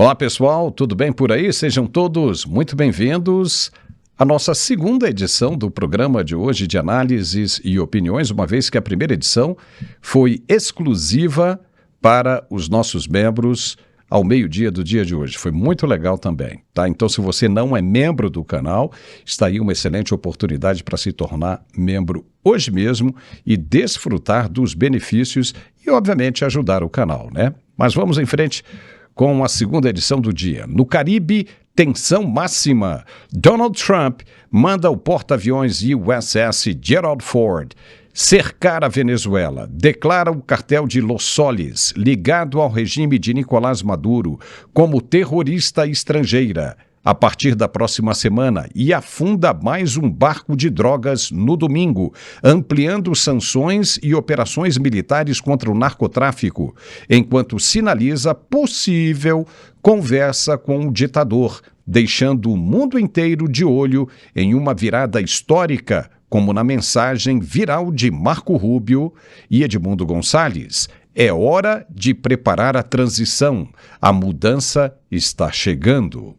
Olá pessoal, tudo bem por aí? Sejam todos muito bem-vindos à nossa segunda edição do programa de hoje de análises e opiniões, uma vez que a primeira edição foi exclusiva para os nossos membros ao meio-dia do dia de hoje. Foi muito legal também, tá? Então, se você não é membro do canal, está aí uma excelente oportunidade para se tornar membro hoje mesmo e desfrutar dos benefícios e, obviamente, ajudar o canal, né? Mas vamos em frente com a segunda edição do dia. No Caribe, tensão máxima. Donald Trump manda o porta-aviões USS Gerald Ford cercar a Venezuela. Declara o cartel de Los Soles, ligado ao regime de Nicolás Maduro, como terrorista estrangeira a partir da próxima semana e afunda mais um barco de drogas no domingo, ampliando sanções e operações militares contra o narcotráfico, enquanto sinaliza possível conversa com o ditador, deixando o mundo inteiro de olho em uma virada histórica, como na mensagem viral de Marco Rubio e Edmundo Gonçalves. É hora de preparar a transição. A mudança está chegando.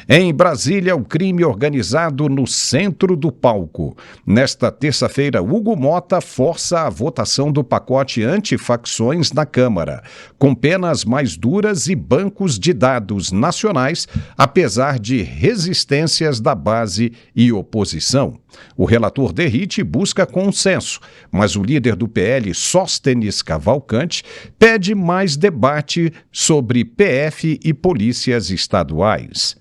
Em Brasília, o crime organizado no centro do palco. Nesta terça-feira, Hugo Mota força a votação do pacote antifacções na Câmara, com penas mais duras e bancos de dados nacionais, apesar de resistências da base e oposição. O relator Derrite busca consenso, mas o líder do PL, Sóstenes Cavalcante, pede mais debate sobre PF e polícias estaduais.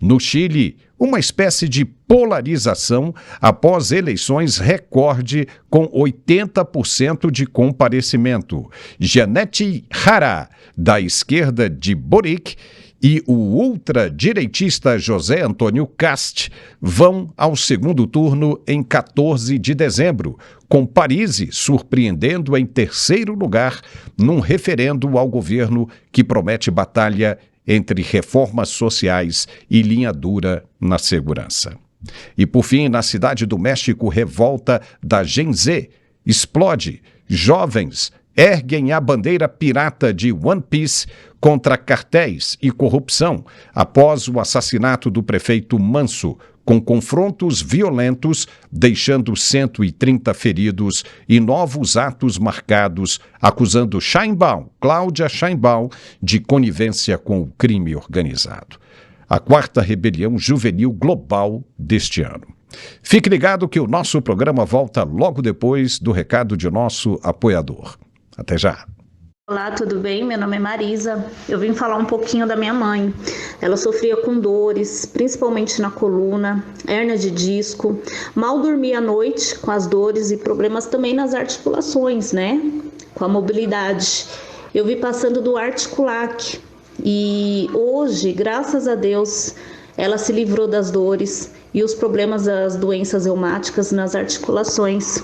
No Chile, uma espécie de polarização após eleições recorde com 80% de comparecimento. Janete Jara, da esquerda de Boric, e o ultradireitista José Antônio Cast vão ao segundo turno em 14 de dezembro, com Parisi surpreendendo em terceiro lugar num referendo ao governo que promete batalha entre reformas sociais e linha dura na segurança. E, por fim, na cidade do México, revolta da Gen Z explode. Jovens erguem a bandeira pirata de One Piece contra cartéis e corrupção após o assassinato do prefeito Manso, com confrontos violentos, deixando 130 feridos e novos atos marcados, acusando Cláudia Sheinbaum, de conivência com o crime organizado. A quarta rebelião juvenil global deste ano. Fique ligado que o nosso programa volta logo depois do recado de nosso apoiador. Até já! Olá, tudo bem? Meu nome é Marisa. Eu vim falar um pouquinho da minha mãe. Ela sofria com dores, principalmente na coluna, hérnia de disco, mal dormia à noite com as dores e problemas também nas articulações, né? Com a mobilidade. Eu vi passando do Articulac e hoje, graças a Deus, ela se livrou das dores e os problemas das doenças reumáticas nas articulações.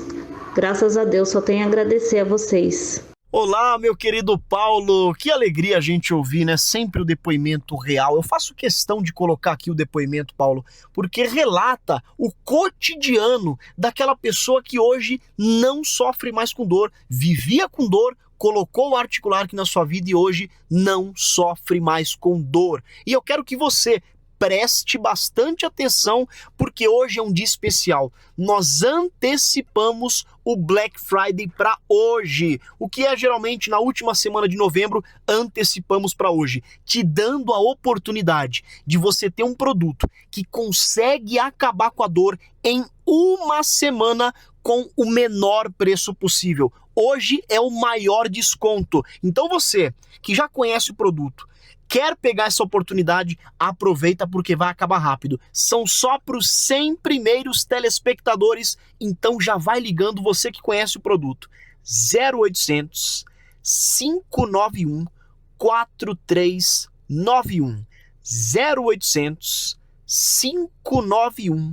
Graças a Deus, só tenho a agradecer a vocês. Olá, meu querido Paulo, que alegria a gente ouvir, né? Sempre o depoimento real. Eu faço questão de colocar aqui o depoimento, Paulo, porque relata o cotidiano daquela pessoa que hoje não sofre mais com dor, vivia com dor, colocou o Articulac na sua vida e hoje não sofre mais com dor. E eu quero que você preste bastante atenção, porque hoje é um dia especial. Nós antecipamos o Black Friday para hoje. O que é geralmente na última semana de novembro, antecipamos para hoje, te dando a oportunidade de você ter um produto que consegue acabar com a dor em uma semana com o menor preço possível. Hoje é o maior desconto. Então você que já conhece o produto, quer pegar essa oportunidade, aproveita porque vai acabar rápido. São só para os 100 primeiros telespectadores, então já vai ligando você que conhece o produto. 0800 591 4391. 0800 591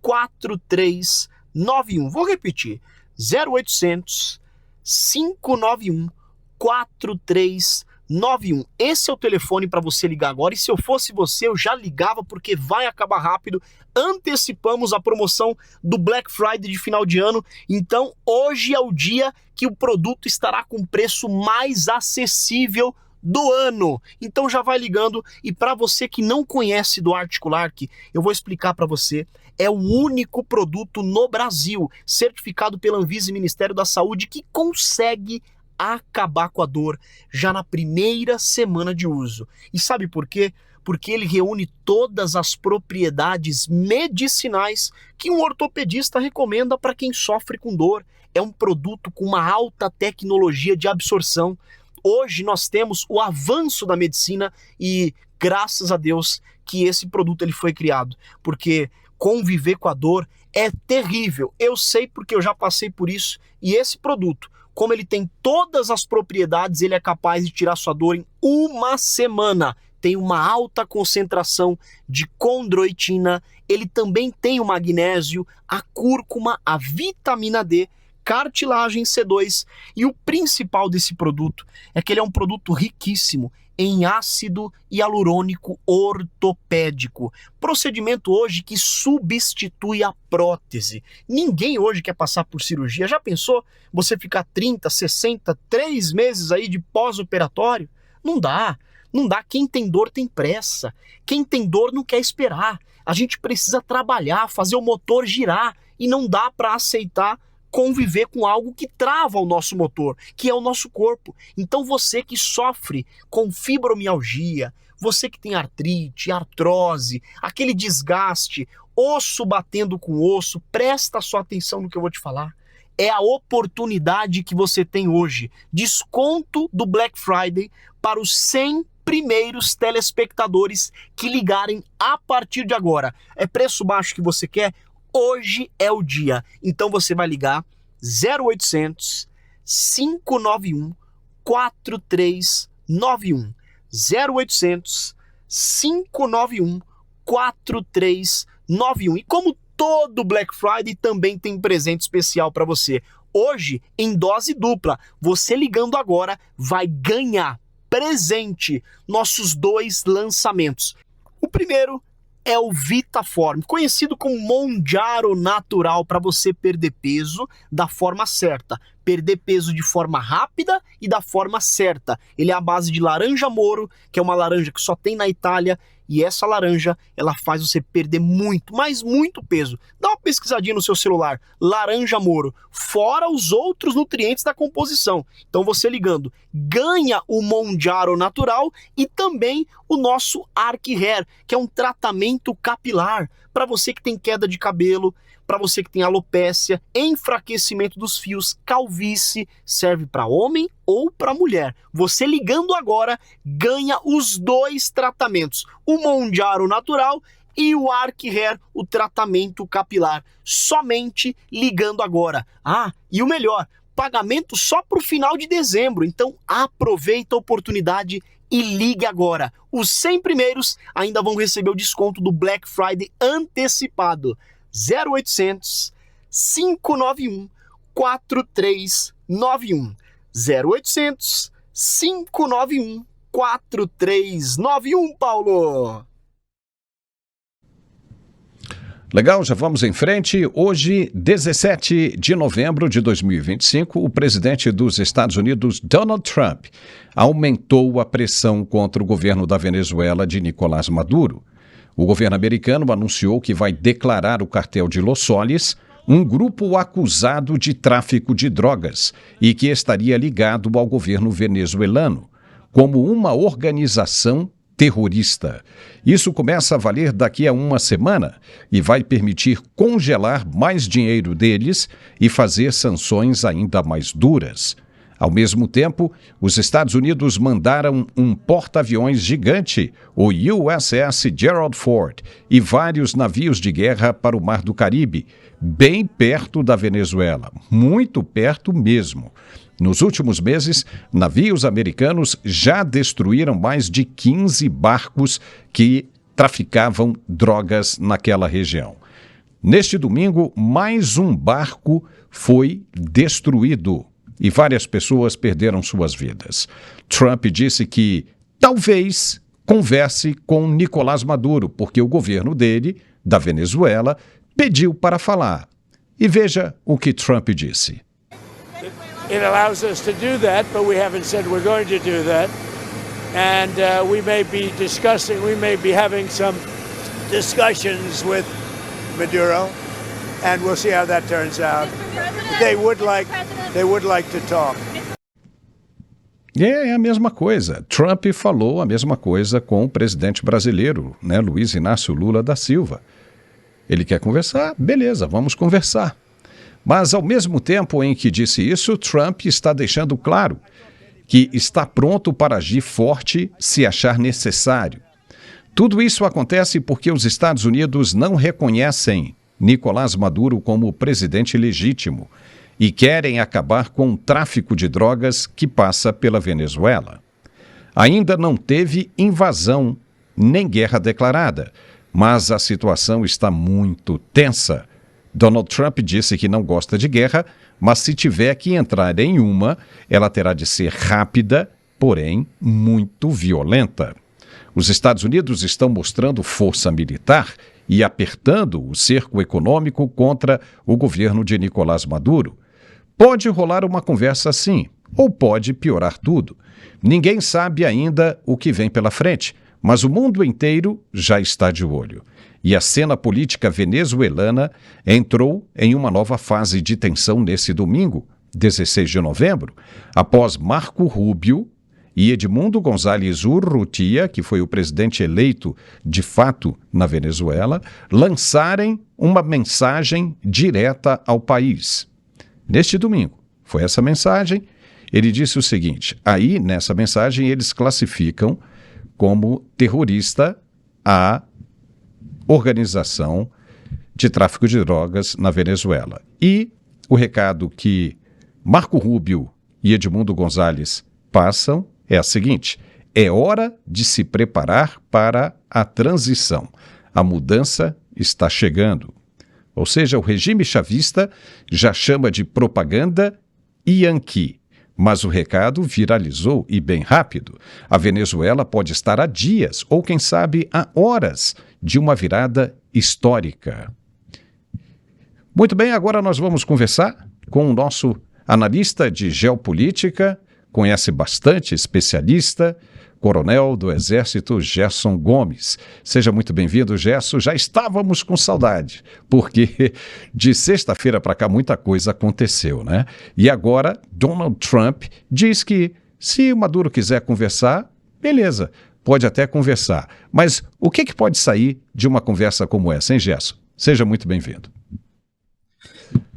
4391. Vou repetir. 0800 591 4391. Esse é o telefone para você ligar agora, e se eu fosse você, eu já ligava porque vai acabar rápido. Antecipamos a promoção do Black Friday de final de ano, então hoje é o dia que o produto estará com preço mais acessível do ano. Então já vai ligando, e para você que não conhece do Articulark, eu vou explicar para você. É o único produto no Brasil certificado pela Anvisa e Ministério da Saúde que consegue acabar com a dor já na primeira semana de uso. E sabe por quê? Porque ele reúne todas as propriedades medicinais que um ortopedista recomenda para quem sofre com dor. É um produto com uma alta tecnologia de absorção. Hoje nós temos o avanço da medicina e graças a Deus que esse produto ele foi criado, porque conviver com a dor é terrível. Eu sei porque eu já passei por isso, e esse produto, como ele tem todas as propriedades, ele é capaz de tirar sua dor em uma semana. Tem uma alta concentração de condroitina, ele também tem o magnésio, a cúrcuma, a vitamina D, cartilagem C2, e o principal desse produto é que ele é um produto riquíssimo em ácido hialurônico ortopédico. Procedimento hoje que substitui a prótese. Ninguém hoje quer passar por cirurgia. Já pensou você ficar 30, 60, 3 meses aí de pós-operatório? Não dá. Não dá. Quem tem dor tem pressa. Quem tem dor não quer esperar. A gente precisa trabalhar, fazer o motor girar, e não dá para aceitar conviver com algo que trava o nosso motor, que é o nosso corpo. Então você que sofre com fibromialgia, você que tem artrite, artrose, aquele desgaste, osso batendo com osso, presta sua atenção no que eu vou te falar. É a oportunidade que você tem hoje. Desconto do Black Friday para os 100 primeiros telespectadores que ligarem a partir de agora. É preço baixo que você quer? Hoje é o dia. Então você vai ligar 0800 591 4391. 0800 591 4391. E como todo Black Friday, também tem presente especial para você. Hoje, em dose dupla, você ligando agora vai ganhar presente nossos 2 lançamentos. O primeiro é o Vitaform, conhecido como Monjaro Natural, para você perder peso da forma certa. Perder peso de forma rápida e da forma certa. Ele é à base de laranja moro, que é uma laranja que só tem na Itália, e essa laranja, ela faz você perder muito, mas muito peso. Dá uma pesquisadinha no seu celular, laranja moro, fora os outros nutrientes da composição. Então você ligando, ganha o Monjaro Natural e também o nosso Arc Hair, que é um tratamento capilar para você que tem queda de cabelo, para você que tem alopécia, enfraquecimento dos fios, calvície, serve para homem ou para mulher. Você ligando agora, ganha os 2 tratamentos, o Monjaro Natural e o Arc Hair, o tratamento capilar, somente ligando agora. Ah, e o melhor, pagamento só para o final de dezembro, então aproveita a oportunidade e ligue agora. Os 100 primeiros ainda vão receber o desconto do Black Friday antecipado. 0800 591 4391. 0800 591 4391, Paulo. Legal, já vamos em frente. Hoje, 17 de novembro de 2025, o presidente dos Estados Unidos, Donald Trump, aumentou a pressão contra o governo da Venezuela de Nicolás Maduro. O governo americano anunciou que vai declarar o cartel de Los Soles um grupo acusado de tráfico de drogas e que estaria ligado ao governo venezuelano, como uma organização terrorista. Isso começa a valer daqui a uma semana e vai permitir congelar mais dinheiro deles e fazer sanções ainda mais duras. Ao mesmo tempo, os Estados Unidos mandaram um porta-aviões gigante, o USS Gerald Ford, e vários navios de guerra para o Mar do Caribe, bem perto da Venezuela, muito perto mesmo. Nos últimos meses, navios americanos já destruíram mais de 15 barcos que traficavam drogas naquela região. Neste domingo, mais um barco foi destruído e várias pessoas perderam suas vidas. Trump disse que talvez converse com Nicolás Maduro, porque o governo dele, da Venezuela, pediu para falar. E veja o que Trump disse. It allows us to do that, but we haven't said we're going to do that. and we may be having some discussions with Maduro, and we'll see how that turns out. They would like to talk. É a mesma coisa. Trump falou a mesma coisa com o presidente brasileiro, né, Luiz Inácio Lula da Silva. Ele quer conversar? Beleza, vamos conversar. Mas, ao mesmo tempo em que disse isso, Trump está deixando claro que está pronto para agir forte se achar necessário. Tudo isso acontece porque os Estados Unidos não reconhecem Nicolás Maduro como presidente legítimo e querem acabar com o tráfico de drogas que passa pela Venezuela. Ainda não teve invasão nem guerra declarada, mas a situação está muito tensa. Donald Trump disse que não gosta de guerra, mas se tiver que entrar em uma, ela terá de ser rápida, porém muito violenta. Os Estados Unidos estão mostrando força militar e apertando o cerco econômico contra o governo de Nicolás Maduro. Pode rolar uma conversa assim, ou pode piorar tudo. Ninguém sabe ainda o que vem pela frente, mas o mundo inteiro já está de olho. E a cena política venezuelana entrou em uma nova fase de tensão nesse domingo, 16 de novembro, após Marco Rubio e Edmundo González Urrutia, que foi o presidente eleito de fato na Venezuela, lançarem uma mensagem direta ao país. Neste domingo, foi essa mensagem. Ele disse o seguinte: aí, nessa mensagem, eles classificam como terrorista a organização de tráfico de drogas na Venezuela. E o recado que Marco Rubio e Edmundo González passam é a seguinte: é hora de se preparar para a transição. A mudança está chegando. Ou seja, o regime chavista já chama de propaganda Yankee. Mas o recado viralizou e bem rápido. A Venezuela pode estar a dias, ou quem sabe a horas, de uma virada histórica. Muito bem, agora nós vamos conversar com o nosso analista de geopolítica, conhece bastante, especialista, coronel do Exército Gerson Gomes. Seja muito bem-vindo, Gerson. Já estávamos com saudade, porque de sexta-feira para cá muita coisa aconteceu, né? E agora Donald Trump diz que se o Maduro quiser conversar, beleza, pode até conversar. Mas o que pode sair de uma conversa como essa, hein, Gerson? Seja muito bem-vindo.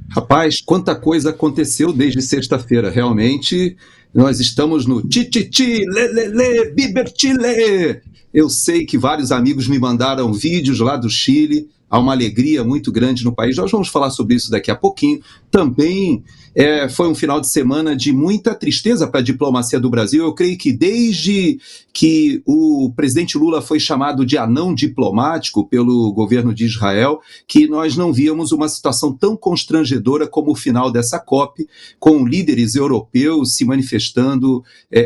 Rapaz, quanta coisa aconteceu desde sexta-feira. Realmente, nós estamos no ti-ti-ti, lê, Bieber Chile. Eu sei que vários amigos me mandaram vídeos lá do Chile. Há uma alegria muito grande no país. Nós vamos falar sobre isso daqui a pouquinho. Também foi um final de semana de muita tristeza para a diplomacia do Brasil. Eu creio que desde que o presidente Lula foi chamado de anão diplomático pelo governo de Israel, que nós não víamos uma situação tão constrangedora como o final dessa COP, com líderes europeus se manifestando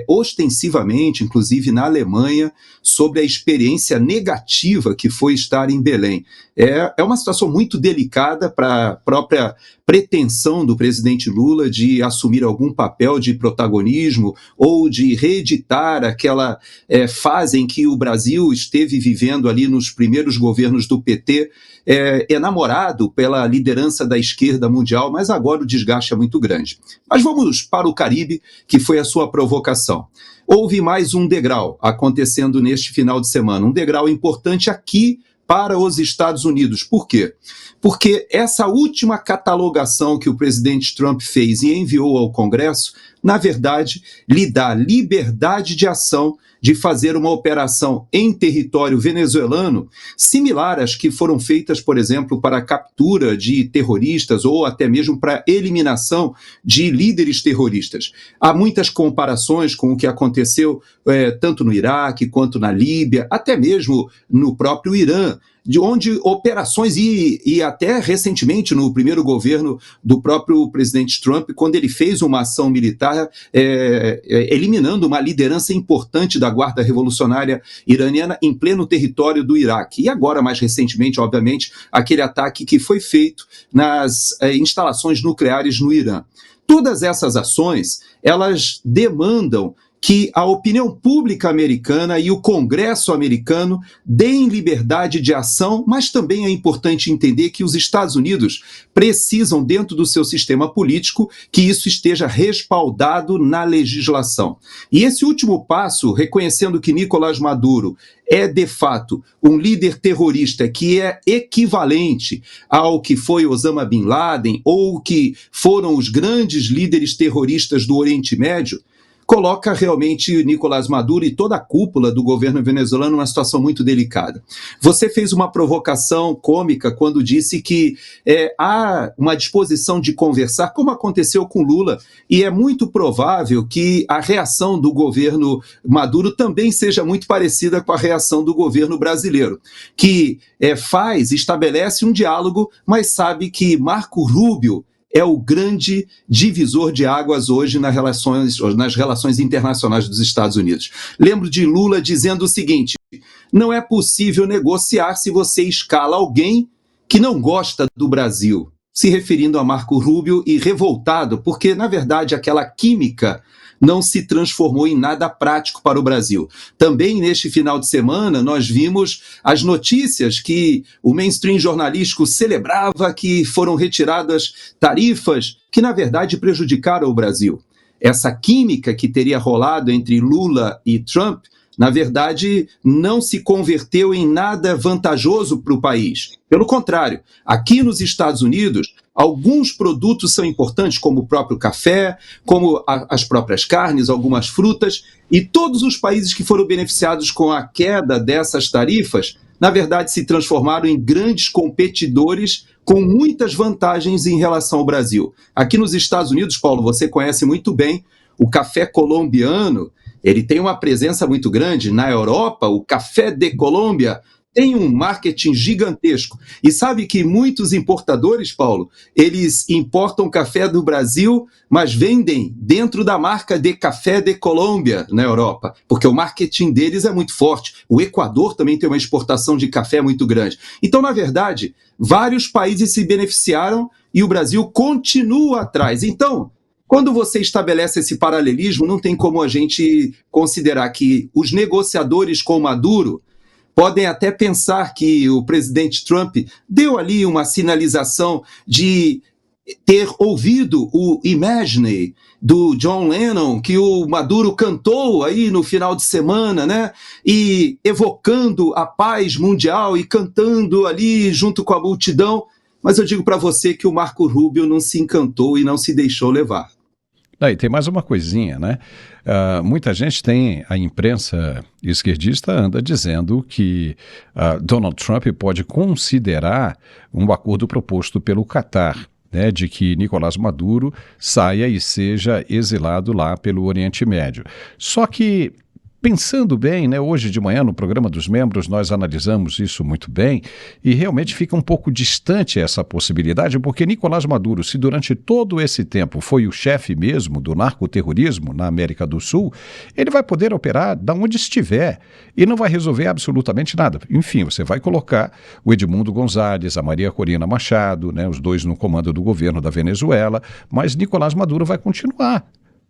ostensivamente, inclusive na Alemanha, sobre a experiência negativa que foi estar em Belém. É uma situação muito delicada para a própria pretensão do presidente Lula de assumir algum papel de protagonismo ou de reeditar aquela fase em que o Brasil esteve vivendo ali nos primeiros governos do PT, enamorado pela liderança da esquerda mundial, mas agora o desgaste é muito grande. Mas vamos para o Caribe, que foi a sua provocação. Houve mais um degrau acontecendo neste final de semana, um degrau importante aqui para os Estados Unidos. Por quê? Porque essa última catalogação que o presidente Trump fez e enviou ao Congresso, na verdade, lhe dá liberdade de ação de fazer uma operação em território venezuelano similar às que foram feitas, por exemplo, para a captura de terroristas ou até mesmo para a eliminação de líderes terroristas. Há muitas comparações com o que aconteceu tanto no Iraque quanto na Líbia, até mesmo no próprio Irã, de onde operações, e até recentemente no primeiro governo do próprio presidente Trump, quando ele fez uma ação militar eliminando uma liderança importante da Guarda Revolucionária Iraniana em pleno território do Iraque. E agora, mais recentemente, obviamente, aquele ataque que foi feito nas instalações nucleares no Irã. Todas essas ações, elas demandam que a opinião pública americana e o Congresso americano deem liberdade de ação, mas também é importante entender que os Estados Unidos precisam, dentro do seu sistema político, que isso esteja respaldado na legislação. E esse último passo, reconhecendo que Nicolás Maduro é, de fato, um líder terrorista que é equivalente ao que foi Osama Bin Laden ou que foram os grandes líderes terroristas do Oriente Médio, coloca realmente Nicolás Maduro e toda a cúpula do governo venezuelano numa situação muito delicada. Você fez uma provocação cômica quando disse que há uma disposição de conversar, como aconteceu com Lula, e é muito provável que a reação do governo Maduro também seja muito parecida com a reação do governo brasileiro, que estabelece um diálogo, mas sabe que Marco Rubio é o grande divisor de águas hoje nas relações internacionais dos Estados Unidos. Lembro de Lula dizendo o seguinte: não é possível negociar se você escala alguém que não gosta do Brasil, se referindo a Marco Rubio e revoltado, porque, na verdade, aquela química não se transformou em nada prático para o Brasil. Também neste final de semana nós vimos as notícias que o mainstream jornalístico celebrava que foram retiradas tarifas que na verdade prejudicaram o Brasil. Essa química que teria rolado entre Lula e Trump, na verdade, não se converteu em nada vantajoso para o país. Pelo contrário, aqui nos Estados Unidos, alguns produtos são importantes, como o próprio café, como as próprias carnes, algumas frutas, e todos os países que foram beneficiados com a queda dessas tarifas, na verdade, se transformaram em grandes competidores com muitas vantagens em relação ao Brasil. Aqui nos Estados Unidos, Paulo, você conhece muito bem, o café colombiano, ele tem uma presença muito grande. Na Europa, o Café de Colômbia tem um marketing gigantesco. E sabe que muitos importadores, Paulo, eles importam café do Brasil, mas vendem dentro da marca de Café de Colômbia na Europa, porque o marketing deles é muito forte. O Equador também tem uma exportação de café muito grande. Então, na verdade, vários países se beneficiaram e o Brasil continua atrás. Então, quando você estabelece esse paralelismo, não tem como a gente considerar que os negociadores com Maduro podem até pensar que o presidente Trump deu ali uma sinalização de ter ouvido o Imagine do John Lennon, que o Maduro cantou aí no final de semana, né? E evocando a paz mundial e cantando ali junto com a multidão. Mas eu digo para você que o Marco Rubio não se encantou e não se deixou levar. E tem mais uma coisinha, né? Muita gente a imprensa esquerdista anda dizendo que Donald Trump pode considerar um acordo proposto pelo Catar, né, de que Nicolás Maduro saia e seja exilado lá pelo Oriente Médio. Só que, pensando bem, né, hoje de manhã no programa dos membros nós analisamos isso muito bem e realmente fica um pouco distante essa possibilidade, porque Nicolás Maduro, se durante todo esse tempo foi o chefe mesmo do narcoterrorismo na América do Sul, ele vai poder operar da onde estiver e não vai resolver absolutamente nada. Enfim, você vai colocar o Edmundo Gonzalez, a Maria Corina Machado, né, os dois no comando do governo da Venezuela, mas Nicolás Maduro vai continuar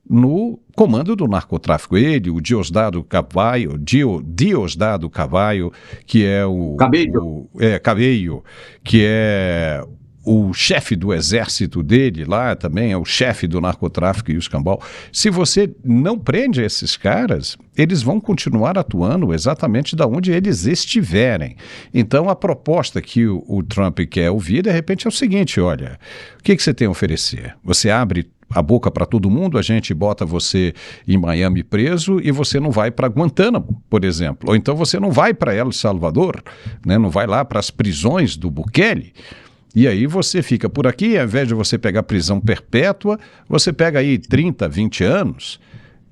no comando do narcotráfico. Ele, o Diosdado Cavallo, que é Cabello, que é o chefe do exército dele lá também, é o chefe do narcotráfico e o escambau. Se você não prende esses caras, eles vão continuar atuando exatamente da onde eles estiverem. Então, a proposta que o Trump quer ouvir, de repente, é o seguinte: olha, o que você tem a oferecer? Você abre a boca para todo mundo, a gente bota você em Miami preso e você não vai para Guantánamo, por exemplo. Ou então você não vai para El Salvador, né? Não vai lá para as prisões do Bukele. E aí você fica por aqui, ao invés de você pegar prisão perpétua, você pega aí 30, 20 anos,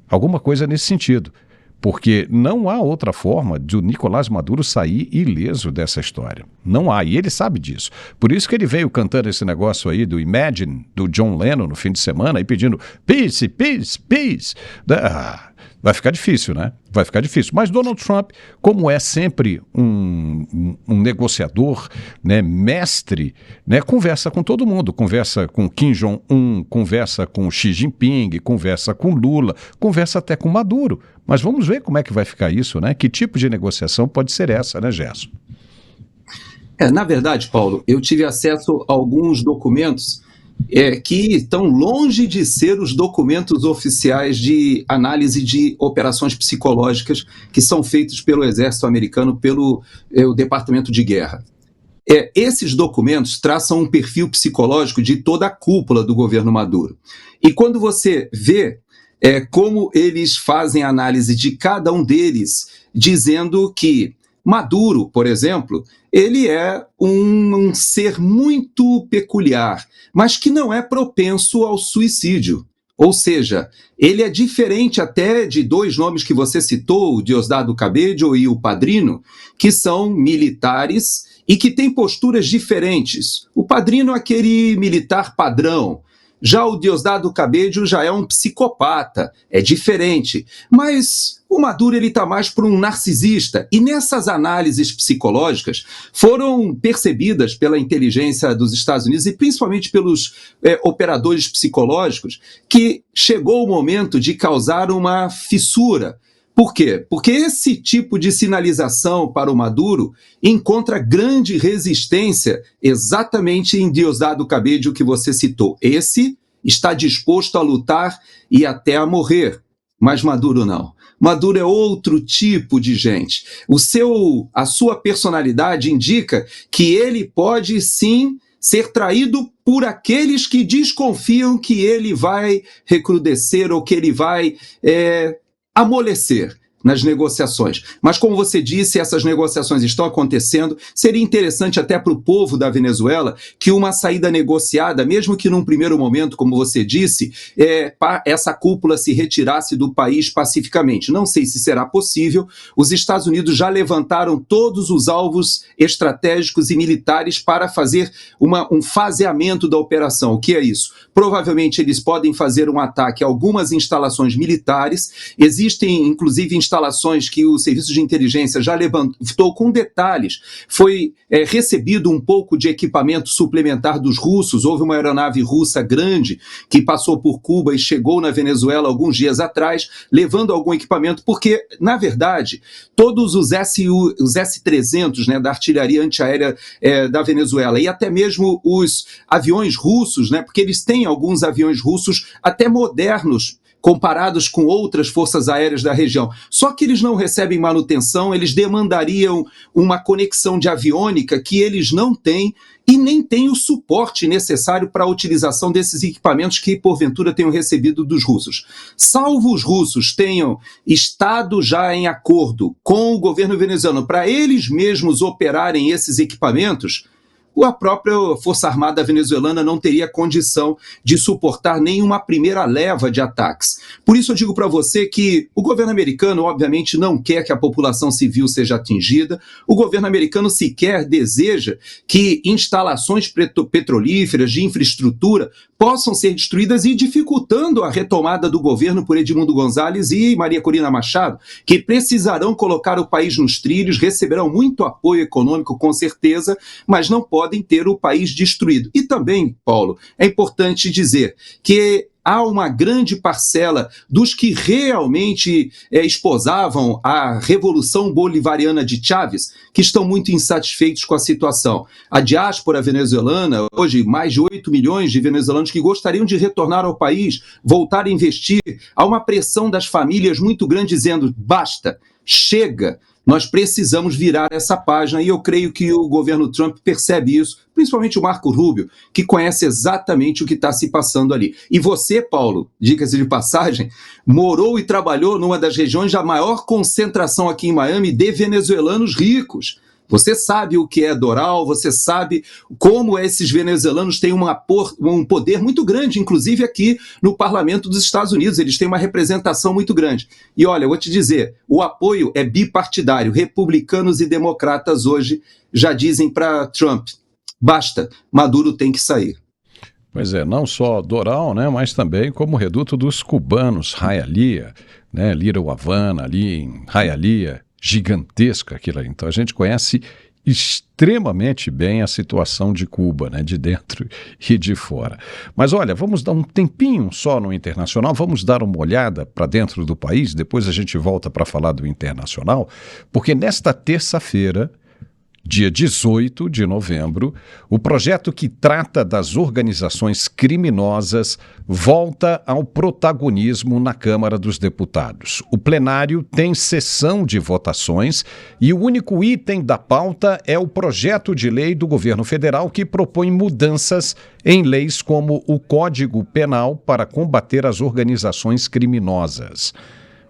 alguma coisa nesse sentido. Porque não há outra forma de o Nicolás Maduro sair ileso dessa história. Não há, e ele sabe disso. Por isso que ele veio cantando esse negócio aí do Imagine, do John Lennon, no fim de semana, e pedindo peace, peace, peace. Vai ficar difícil, né? Vai ficar difícil. Mas Donald Trump, como é sempre um negociador, né, mestre, né, conversa com todo mundo. Conversa com Kim Jong-un, conversa com Xi Jinping, conversa com Lula, conversa até com Maduro. Mas vamos ver como é que vai ficar isso, né? Que tipo de negociação pode ser essa, né, Gerson? Na verdade, Paulo, eu tive acesso a alguns documentos que estão longe de ser os documentos oficiais de análise de operações psicológicas que são feitos pelo Exército Americano, pelo o Departamento de Guerra. Esses documentos traçam um perfil psicológico de toda a cúpula do governo Maduro. E quando você vê como eles fazem análise de cada um deles, dizendo que Maduro, por exemplo, ele é um ser muito peculiar, mas que não é propenso ao suicídio. Ou seja, ele é diferente até de dois nomes que você citou, o Diosdado Cabello e o Padrino, que são militares e que têm posturas diferentes. O Padrino é aquele militar padrão. Já o Diosdado Cabello já é um psicopata, é diferente. Mas o Maduro está mais para um narcisista. E nessas análises psicológicas foram percebidas pela inteligência dos Estados Unidos e principalmente pelos operadores psicológicos que chegou o momento de causar uma fissura. Por quê? Porque esse tipo de sinalização para o Maduro encontra grande resistência exatamente em Diosdado Cabello que você citou. Esse está disposto a lutar e até a morrer, mas Maduro não. Maduro é outro tipo de gente. A sua personalidade indica que ele pode sim ser traído por aqueles que desconfiam que ele vai recrudescer ou que ele vai amolecer nas negociações. Mas, como você disse, essas negociações estão acontecendo. Seria interessante até para o povo da Venezuela que uma saída negociada, mesmo que num primeiro momento, como você disse, essa cúpula se retirasse do país pacificamente. Não sei se será possível. Os Estados Unidos já levantaram todos os alvos estratégicos e militares para fazer um faseamento da operação. O que é isso? Provavelmente eles podem fazer um ataque a algumas instalações militares. Existem, inclusive, instalações que o Serviço de Inteligência já levantou com detalhes. Foi recebido um pouco de equipamento suplementar dos russos. Houve uma aeronave russa grande que passou por Cuba e chegou na Venezuela alguns dias atrás, levando algum equipamento, porque, na verdade, todos os S-300, né, da artilharia antiaérea da Venezuela, e até mesmo os aviões russos, né, porque eles têm alguns aviões russos até modernos, comparados com outras forças aéreas da região. Só que eles não recebem manutenção, eles demandariam uma conexão de aviônica que eles não têm e nem têm o suporte necessário para a utilização desses equipamentos que, porventura, tenham recebido dos russos. Salvo os russos tenham estado já em acordo com o governo venezuelano para eles mesmos operarem esses equipamentos, a própria Força Armada venezuelana não teria condição de suportar nenhuma primeira leva de ataques. Por isso eu digo para você que o governo americano, obviamente, não quer que a população civil seja atingida, o governo americano sequer deseja que instalações petrolíferas de infraestrutura possam ser destruídas e dificultando a retomada do governo por Edmundo Gonzalez e Maria Corina Machado, que precisarão colocar o país nos trilhos, receberão muito apoio econômico, com certeza, mas não podem ter o país destruído. E também, Paulo, é importante dizer que há uma grande parcela dos que realmente esposavam a Revolução Bolivariana de Chávez, que estão muito insatisfeitos com a situação. A diáspora venezuelana, hoje mais de 8 milhões de venezuelanos que gostariam de retornar ao país, voltar a investir, há uma pressão das famílias muito grande dizendo, basta, chega, nós precisamos virar essa página, e eu creio que o governo Trump percebe isso, principalmente o Marco Rubio, que conhece exatamente o que está se passando ali. E você, Paulo, diga-se de passagem, morou e trabalhou numa das regiões da maior concentração aqui em Miami de venezuelanos ricos. Você sabe o que é Doral, você sabe como esses venezuelanos têm um poder muito grande, inclusive aqui no parlamento dos Estados Unidos, eles têm uma representação muito grande. E olha, eu vou te dizer, o apoio é bipartidário, republicanos e democratas hoje já dizem para Trump, basta, Maduro tem que sair. Pois é, não só Doral, né, mas também como reduto dos cubanos, Hialeah, né, Little Havana ali em Hialeah, gigantesca aquilo ali. Então a gente conhece extremamente bem a situação de Cuba, né, de dentro e de fora. Mas olha, vamos dar um tempinho só no internacional, vamos dar uma olhada para dentro do país, depois a gente volta para falar do internacional, porque nesta terça-feira, dia 18 de novembro, o projeto que trata das organizações criminosas volta ao protagonismo na Câmara dos Deputados. O plenário tem sessão de votações e o único item da pauta é o projeto de lei do governo federal que propõe mudanças em leis como o Código Penal para combater as organizações criminosas.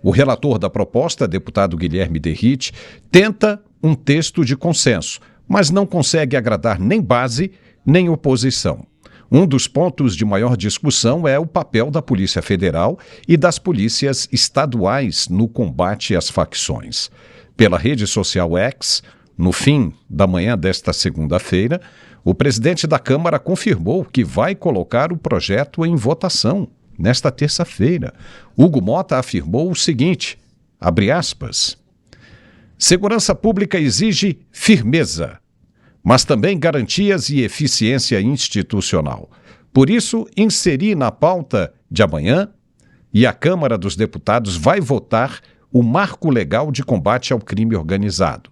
O relator da proposta, deputado Guilherme Derrite, tenta um texto de consenso, mas não consegue agradar nem base nem oposição. Um dos pontos de maior discussão é o papel da Polícia Federal e das polícias estaduais no combate às facções. Pela rede social X, no fim da manhã desta segunda-feira, o presidente da Câmara confirmou que vai colocar o projeto em votação nesta terça-feira. Hugo Mota afirmou o seguinte, abre aspas, segurança pública exige firmeza, mas também garantias e eficiência institucional. Por isso, inseri na pauta de amanhã e a Câmara dos Deputados vai votar o Marco Legal de Combate ao Crime Organizado.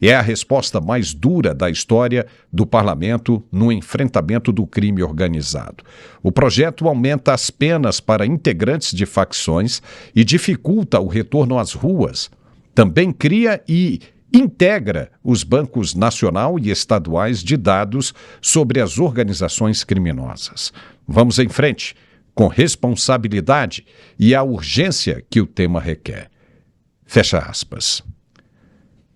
É a resposta mais dura da história do parlamento no enfrentamento do crime organizado. O projeto aumenta as penas para integrantes de facções e dificulta o retorno às ruas. Também cria e integra os bancos nacional e estaduais de dados sobre as organizações criminosas. Vamos em frente, com responsabilidade e a urgência que o tema requer. Fecha aspas.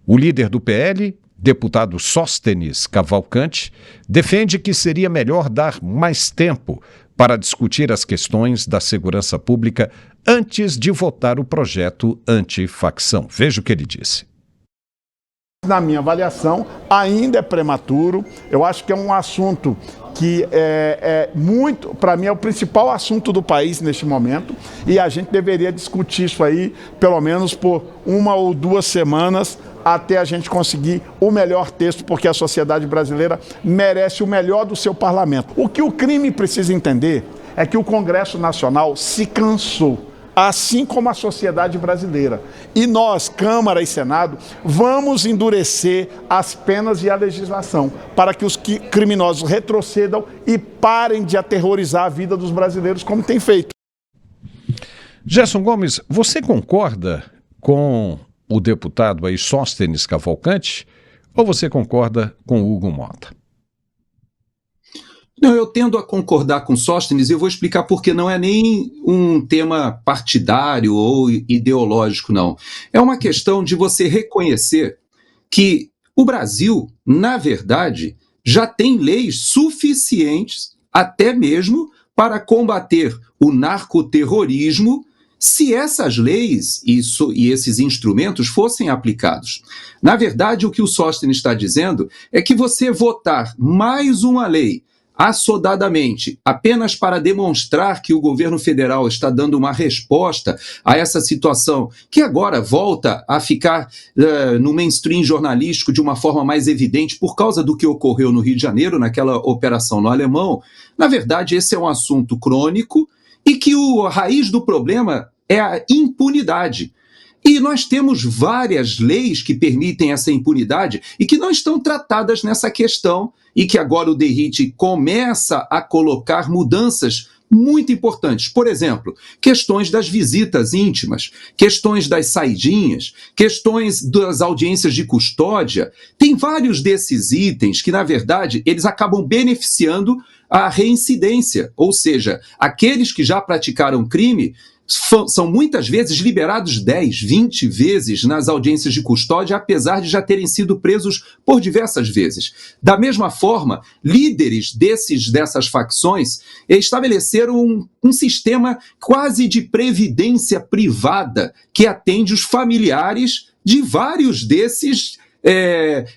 O líder do PL, deputado Sóstenes Cavalcante, defende que seria melhor dar mais tempo para discutir as questões da segurança pública antes de votar o projeto antifacção. Veja o que ele disse. Na minha avaliação, ainda é prematuro. Eu acho que é um assunto que muito, para mim, é o principal assunto do país neste momento e a gente deveria discutir isso aí, pelo menos por 1 ou 2 semanas, até a gente conseguir o melhor texto, porque a sociedade brasileira merece o melhor do seu parlamento. O que o crime precisa entender é que o Congresso Nacional se cansou, assim como a sociedade brasileira. E nós, Câmara e Senado, vamos endurecer as penas e a legislação para que os criminosos retrocedam e parem de aterrorizar a vida dos brasileiros como tem feito. Gerson Gomes, você concorda com o deputado aí Sóstenes Cavalcante ou você concorda com o Hugo Mota? Não, eu tendo a concordar com Sóstenes e eu vou explicar por que não é nem um tema partidário ou ideológico, não. É uma questão de você reconhecer que o Brasil, na verdade, já tem leis suficientes até mesmo para combater o narcoterrorismo se essas leis e esses instrumentos fossem aplicados. Na verdade, o que o Sóstenes está dizendo é que você votar mais uma lei assodadamente, apenas para demonstrar que o governo federal está dando uma resposta a essa situação, que agora volta a ficar no mainstream jornalístico de uma forma mais evidente por causa do que ocorreu no Rio de Janeiro, naquela operação no Alemão. Na verdade, esse é um assunto crônico e que a raiz do problema é a impunidade. E nós temos várias leis que permitem essa impunidade e que não estão tratadas nessa questão e que agora o Derrite começa a colocar mudanças muito importantes. Por exemplo, questões das visitas íntimas, questões das saidinhas, questões das audiências de custódia. Tem vários desses itens que, na verdade, eles acabam beneficiando a reincidência, ou seja, aqueles que já praticaram crime são muitas vezes liberados 10, 20 vezes nas audiências de custódia, apesar de já terem sido presos por diversas vezes. Da mesma forma, líderes dessas facções estabeleceram um sistema quase de previdência privada que atende os familiares de vários desses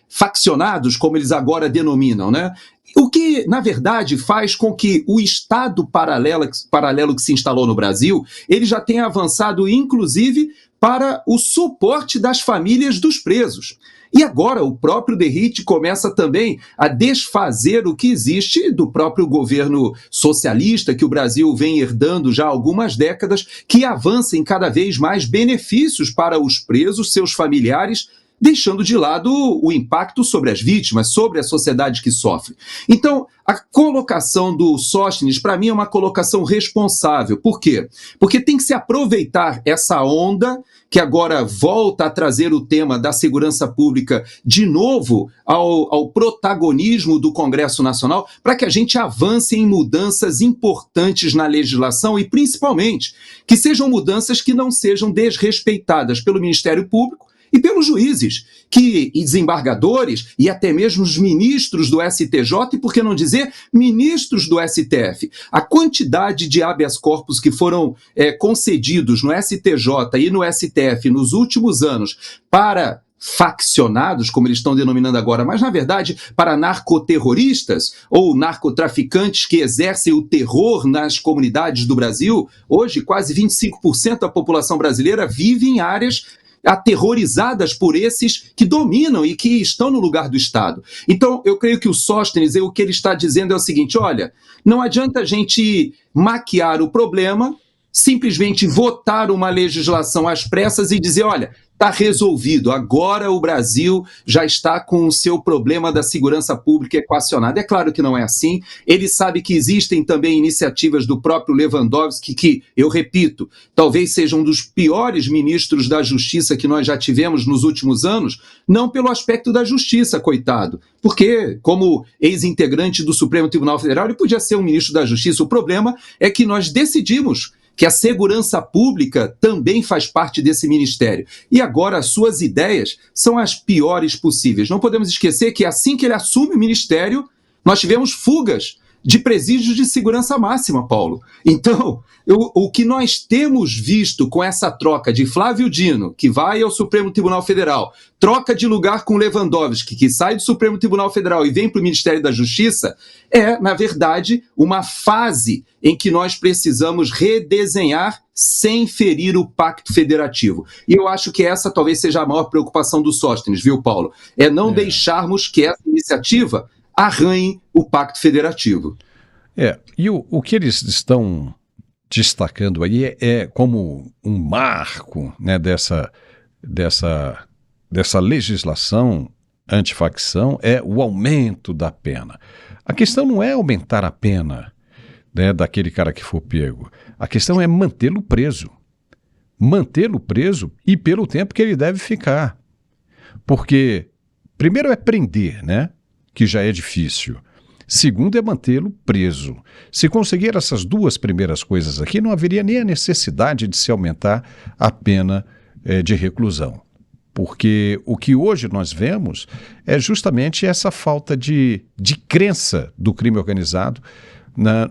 faccionados, como eles agora denominam, né? O que, na verdade, faz com que o Estado paralelo que se instalou no Brasil, ele já tenha avançado, inclusive, para o suporte das famílias dos presos. E agora o próprio Derrite começa também a desfazer o que existe do próprio governo socialista que o Brasil vem herdando já há algumas décadas, que avança em cada vez mais benefícios para os presos, seus familiares, deixando de lado o impacto sobre as vítimas, sobre a sociedade que sofre. Então, a colocação do Sóstenes, para mim, é uma colocação responsável. Por quê? Porque tem que se aproveitar essa onda que agora volta a trazer o tema da segurança pública de novo ao protagonismo do Congresso Nacional, para que a gente avance em mudanças importantes na legislação e, principalmente, que sejam mudanças que não sejam desrespeitadas pelo Ministério Público e pelos juízes, e desembargadores e até mesmo os ministros do STJ e, por que não dizer, ministros do STF. A quantidade de habeas corpus que foram concedidos no STJ e no STF nos últimos anos para faccionados, como eles estão denominando agora, mas na verdade para narcoterroristas ou narcotraficantes que exercem o terror nas comunidades do Brasil, hoje quase 25% da população brasileira vive em áreas aterrorizadas por esses que dominam e que estão no lugar do Estado. Então, eu creio que o Sóstenes, o que ele está dizendo é o seguinte: olha, não adianta a gente maquiar o problema, simplesmente votar uma legislação às pressas e dizer, olha, está resolvido, agora o Brasil já está com o seu problema da segurança pública equacionado. É claro que não é assim, ele sabe que existem também iniciativas do próprio Lewandowski, que, eu repito, talvez seja um dos piores ministros da Justiça que nós já tivemos nos últimos anos, não pelo aspecto da justiça, coitado, porque, como ex-integrante do Supremo Tribunal Federal, ele podia ser um ministro da Justiça. O problema é que nós decidimos que a segurança pública também faz parte desse ministério. E agora as suas ideias são as piores possíveis. Não podemos esquecer que assim que ele assume o ministério, nós tivemos fugas de presídios de segurança máxima, Paulo. Então, o que nós temos visto com essa troca de Flávio Dino, que vai ao Supremo Tribunal Federal, troca de lugar com Lewandowski, que sai do Supremo Tribunal Federal e vem para o Ministério da Justiça, é, na verdade, uma fase em que nós precisamos redesenhar sem ferir o pacto federativo. E eu acho que essa talvez seja a maior preocupação do Sóstenes, viu, Paulo? É não deixarmos que essa iniciativa arranhe o pacto federativo. E o que eles estão destacando aí é como um marco, né, dessa legislação antifacção, é o aumento da pena. A questão não é aumentar a pena, né, daquele cara que for pego. A questão é mantê-lo preso. Mantê-lo preso e pelo tempo que ele deve ficar. Porque, primeiro é prender, né? Que já é difícil. Segundo é mantê-lo preso. Se conseguir essas duas primeiras coisas aqui, não haveria nem a necessidade de se aumentar a pena de reclusão. Porque o que hoje nós vemos é justamente essa falta de crença do crime organizado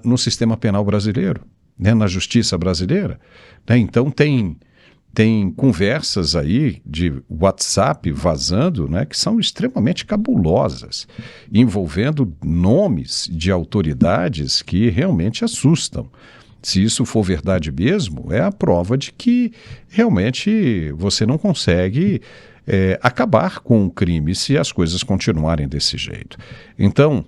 no sistema penal brasileiro, né, na justiça brasileira. Né? Então tem conversas aí de WhatsApp vazando, né, que são extremamente cabulosas, envolvendo nomes de autoridades que realmente assustam. Se isso for verdade mesmo, é a prova de que realmente você não consegue acabar com o crime se as coisas continuarem desse jeito. Então,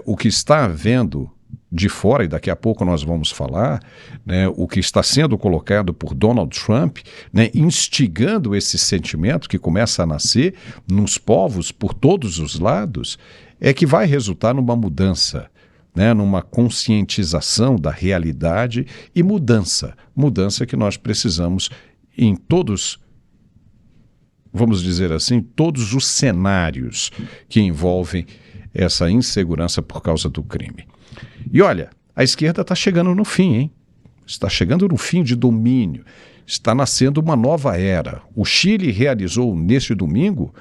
o que está havendo de fora, e daqui a pouco nós vamos falar, né, o que está sendo colocado por Donald Trump, né, instigando esse sentimento que começa a nascer nos povos por todos os lados, é que vai resultar numa mudança, né, numa conscientização da realidade e mudança que nós precisamos em todos, vamos dizer assim, todos os cenários que envolvem essa insegurança por causa do crime. E olha, a esquerda está chegando no fim, hein? Está chegando no fim de domínio. Está nascendo uma nova era. O Chile realizou neste domingo,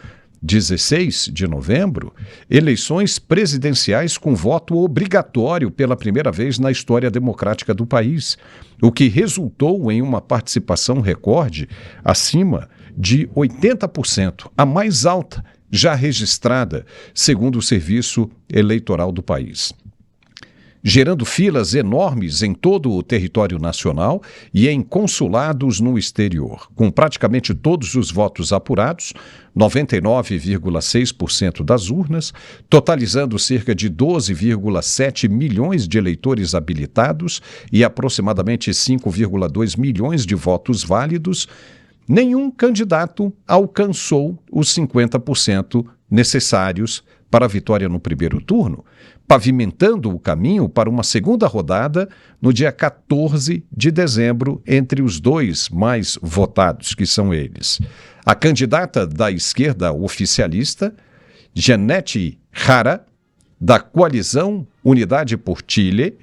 16 de novembro, eleições presidenciais com voto obrigatório pela primeira vez na história democrática do país, o que resultou em uma participação recorde acima de 80%, a mais alta já registrada, segundo o Serviço Eleitoral do país, gerando filas enormes em todo o território nacional e em consulados no exterior. Com praticamente todos os votos apurados, 99,6% das urnas, totalizando cerca de 12,7 milhões de eleitores habilitados e aproximadamente 5,2 milhões de votos válidos, nenhum candidato alcançou os 50% necessários para a vitória no primeiro turno, pavimentando o caminho para uma segunda rodada no dia 14 de dezembro entre os dois mais votados, que são eles: a candidata da esquerda oficialista, Janete Jara, da coalizão Unidade por Chile,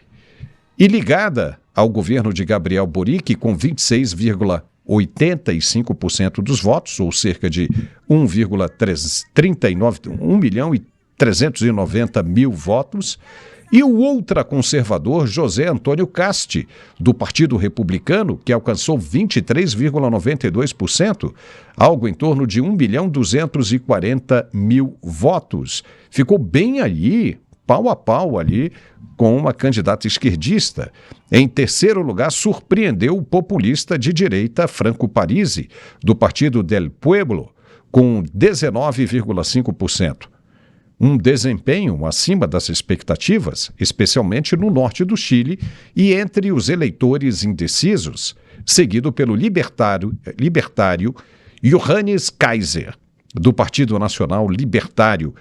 e ligada ao governo de Gabriel Boric com 26,85% dos votos, ou cerca de 1.390.000 votos, e o ultraconservador José Antônio Casti, do Partido Republicano, que alcançou 23,92%, algo em torno de 1.240.000 votos. Ficou bem ali, pau a pau ali, com uma candidata esquerdista. Em terceiro lugar, surpreendeu o populista de direita Franco Parisi, do Partido del Pueblo, com 19,5%. Um desempenho acima das expectativas, especialmente no norte do Chile e entre os eleitores indecisos, seguido pelo libertário Johannes Kaiser, do Partido Nacional Libertário,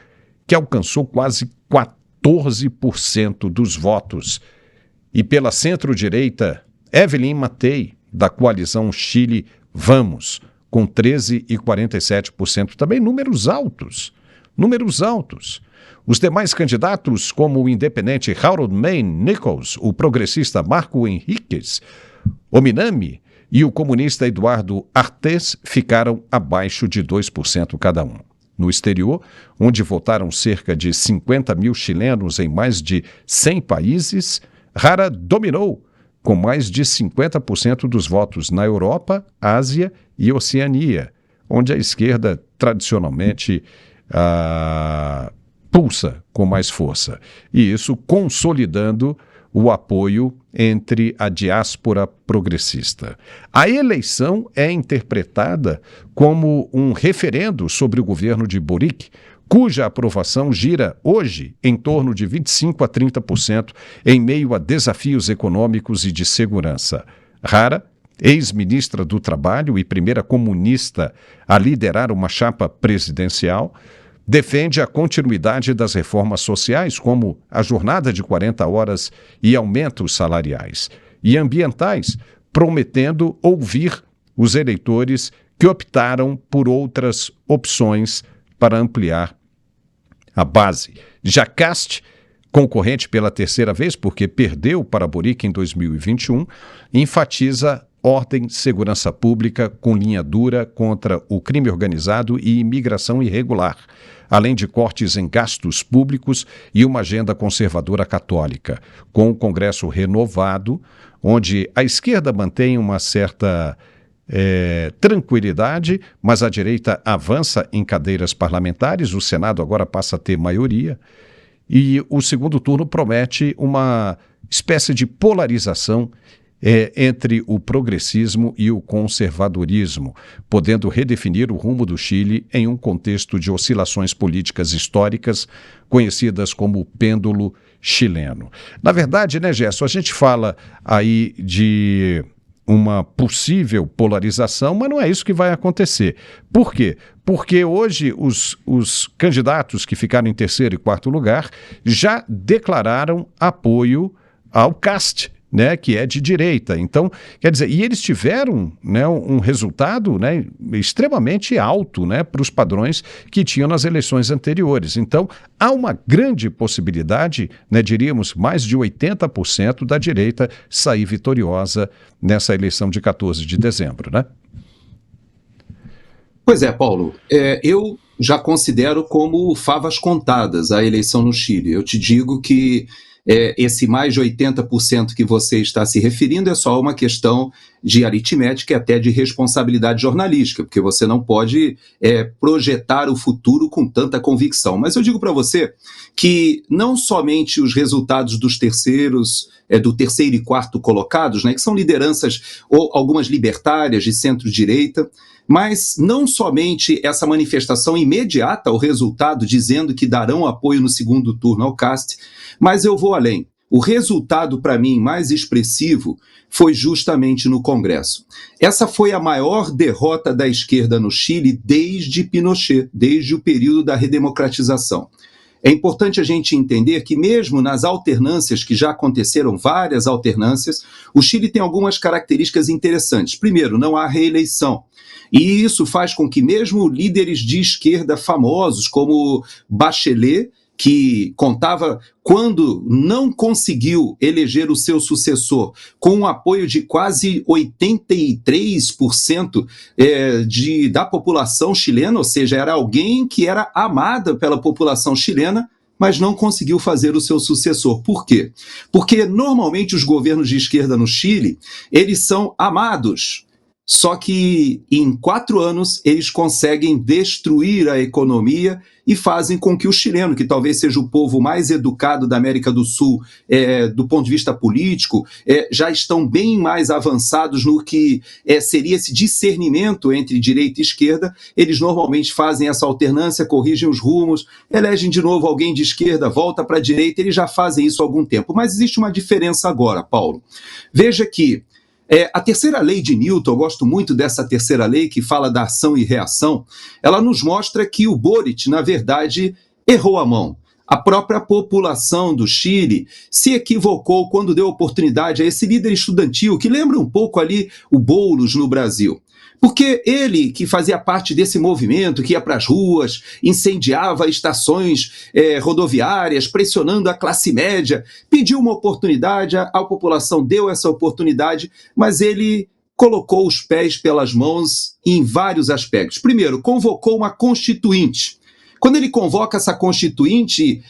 que alcançou quase 14% dos votos, e pela centro-direita Evelyn Matei, da coalizão Chile Vamos, com 13,47%, também números altos. Os demais candidatos, como o independente Harold May Nichols, o progressista Marco Henriquez Ominami e o comunista Eduardo Artés, ficaram abaixo de 2% cada um. No exterior, onde votaram cerca de 50 mil chilenos em mais de 100 países, Jara dominou, com mais de 50% dos votos na Europa, Ásia e Oceania, onde a esquerda tradicionalmente pulsa com mais força, e isso consolidando o apoio entre a diáspora progressista. A eleição é interpretada como um referendo sobre o governo de Boric, cuja aprovação gira hoje em torno de 25% a 30% em meio a desafios econômicos e de segurança. Jara, ex-ministra do Trabalho e primeira comunista a liderar uma chapa presidencial, defende a continuidade das reformas sociais, como a jornada de 40 horas e aumentos salariais, e ambientais, prometendo ouvir os eleitores que optaram por outras opções para ampliar a base. Já Casti, concorrente pela terceira vez, porque perdeu para Boric em 2021, enfatiza ordem, segurança pública com linha dura contra o crime organizado e imigração irregular, além de cortes em gastos públicos e uma agenda conservadora católica, com o Congresso renovado, onde a esquerda mantém uma certa tranquilidade, mas a direita avança em cadeiras parlamentares, o Senado agora passa a ter maioria, e o segundo turno promete uma espécie de polarização entre o progressismo e o conservadorismo, podendo redefinir o rumo do Chile em um contexto de oscilações políticas históricas conhecidas como o pêndulo chileno. Na verdade, né, Gerson, a gente fala aí de uma possível polarização, mas não é isso que vai acontecer. Por quê? Porque hoje os candidatos que ficaram em terceiro e quarto lugar já declararam apoio ao Casti, né, que é de direita. Então, quer dizer, e eles tiveram, né, um resultado, né, extremamente alto, né, para os padrões que tinham nas eleições anteriores. Então, há uma grande possibilidade, né, diríamos, mais de 80% da direita sair vitoriosa nessa eleição de 14 de dezembro, né? Pois é, Paulo. Eu já considero como favas contadas a eleição no Chile. Eu te digo que esse mais de 80% que você está se referindo é só uma questão de aritmética e até de responsabilidade jornalística, porque você não pode projetar o futuro com tanta convicção. Mas eu digo para você que não somente os resultados dos terceiros, do terceiro e quarto colocados, né, que são lideranças ou algumas libertárias de centro-direita, mas não somente essa manifestação imediata ao resultado, dizendo que darão apoio no segundo turno ao Cast, mas eu vou além. O resultado, para mim, mais expressivo foi justamente no Congresso. Essa foi a maior derrota da esquerda no Chile desde Pinochet, desde o período da redemocratização. É importante a gente entender que mesmo nas alternâncias, que já aconteceram várias alternâncias, o Chile tem algumas características interessantes. Primeiro, não há reeleição. E isso faz com que mesmo líderes de esquerda famosos, como Bachelet, que contava, quando não conseguiu eleger o seu sucessor, com um apoio de quase 83% da população chilena, ou seja, era alguém que era amada pela população chilena, mas não conseguiu fazer o seu sucessor. Por quê? Porque normalmente os governos de esquerda no Chile, eles são amados, só que em 4 anos eles conseguem destruir a economia e fazem com que o chileno, que talvez seja o povo mais educado da América do Sul do ponto de vista político, já estão bem mais avançados no que seria esse discernimento entre direita e esquerda. Eles normalmente fazem essa alternância, corrigem os rumos, elegem de novo alguém de esquerda, volta para a direita, eles já fazem isso há algum tempo. Mas existe uma diferença agora, Paulo. Veja que a terceira lei de Newton, eu gosto muito dessa terceira lei que fala da ação e reação, ela nos mostra que o Boric, na verdade, errou a mão. A própria população do Chile se equivocou quando deu oportunidade a esse líder estudantil, que lembra um pouco ali o Boulos no Brasil. Porque ele, que fazia parte desse movimento, que ia para as ruas, incendiava estações rodoviárias, pressionando a classe média, pediu uma oportunidade, a população deu essa oportunidade, mas ele colocou os pés pelas mãos em vários aspectos. Primeiro, convocou uma constituinte. Quando ele convoca essa constituinte,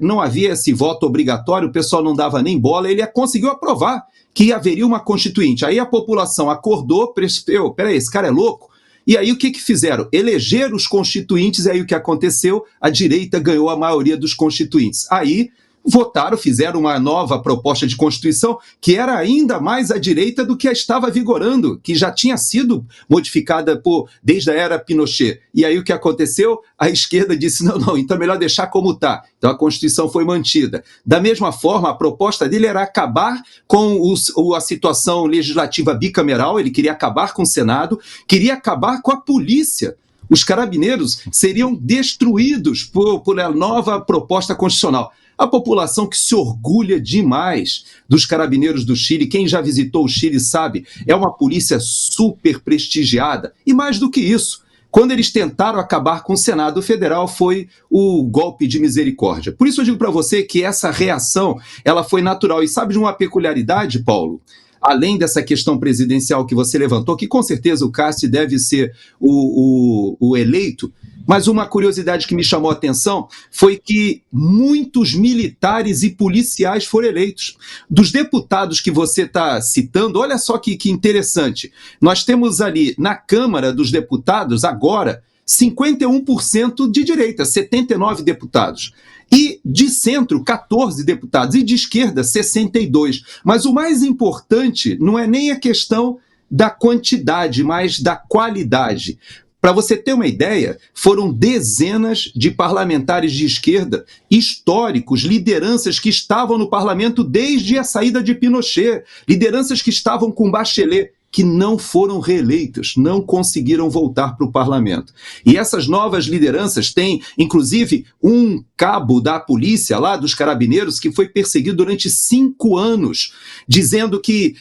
não havia esse voto obrigatório, o pessoal não dava nem bola, ele conseguiu aprovar que haveria uma constituinte. Aí a população acordou, percebeu, peraí, esse cara é louco? E aí o que fizeram? Elegeram os constituintes, e aí o que aconteceu? A direita ganhou a maioria dos constituintes. Aí votaram, fizeram uma nova proposta de Constituição que era ainda mais à direita do que a estava vigorando, que já tinha sido modificada desde a era Pinochet. E aí o que aconteceu? A esquerda disse, não, então é melhor deixar como está. Então a Constituição foi mantida. Da mesma forma, a proposta dele era acabar com a situação legislativa bicameral, ele queria acabar com o Senado, queria acabar com a polícia. Os carabineiros seriam destruídos por a nova proposta constitucional. A população que se orgulha demais dos carabineiros do Chile, quem já visitou o Chile sabe, é uma polícia super prestigiada. E mais do que isso, quando eles tentaram acabar com o Senado Federal, foi o golpe de misericórdia. Por isso eu digo para você que essa reação ela foi natural. E sabe de uma peculiaridade, Paulo? Além dessa questão presidencial que você levantou, que com certeza o Casti deve ser o eleito, mas uma curiosidade que me chamou a atenção foi que muitos militares e policiais foram eleitos. Dos deputados que você está citando, olha só que interessante. Nós temos ali na Câmara dos Deputados, agora, 51% de direita, 79 deputados. E de centro, 14 deputados. E de esquerda, 62. Mas o mais importante não é nem a questão da quantidade, mas da qualidade. Para você ter uma ideia, foram dezenas de parlamentares de esquerda históricos, lideranças que estavam no parlamento desde a saída de Pinochet, lideranças que estavam com Bachelet, que não foram reeleitos, não conseguiram voltar para o parlamento. E essas novas lideranças têm, inclusive, um cabo da polícia, lá dos carabineiros, que foi perseguido durante 5 anos, dizendo que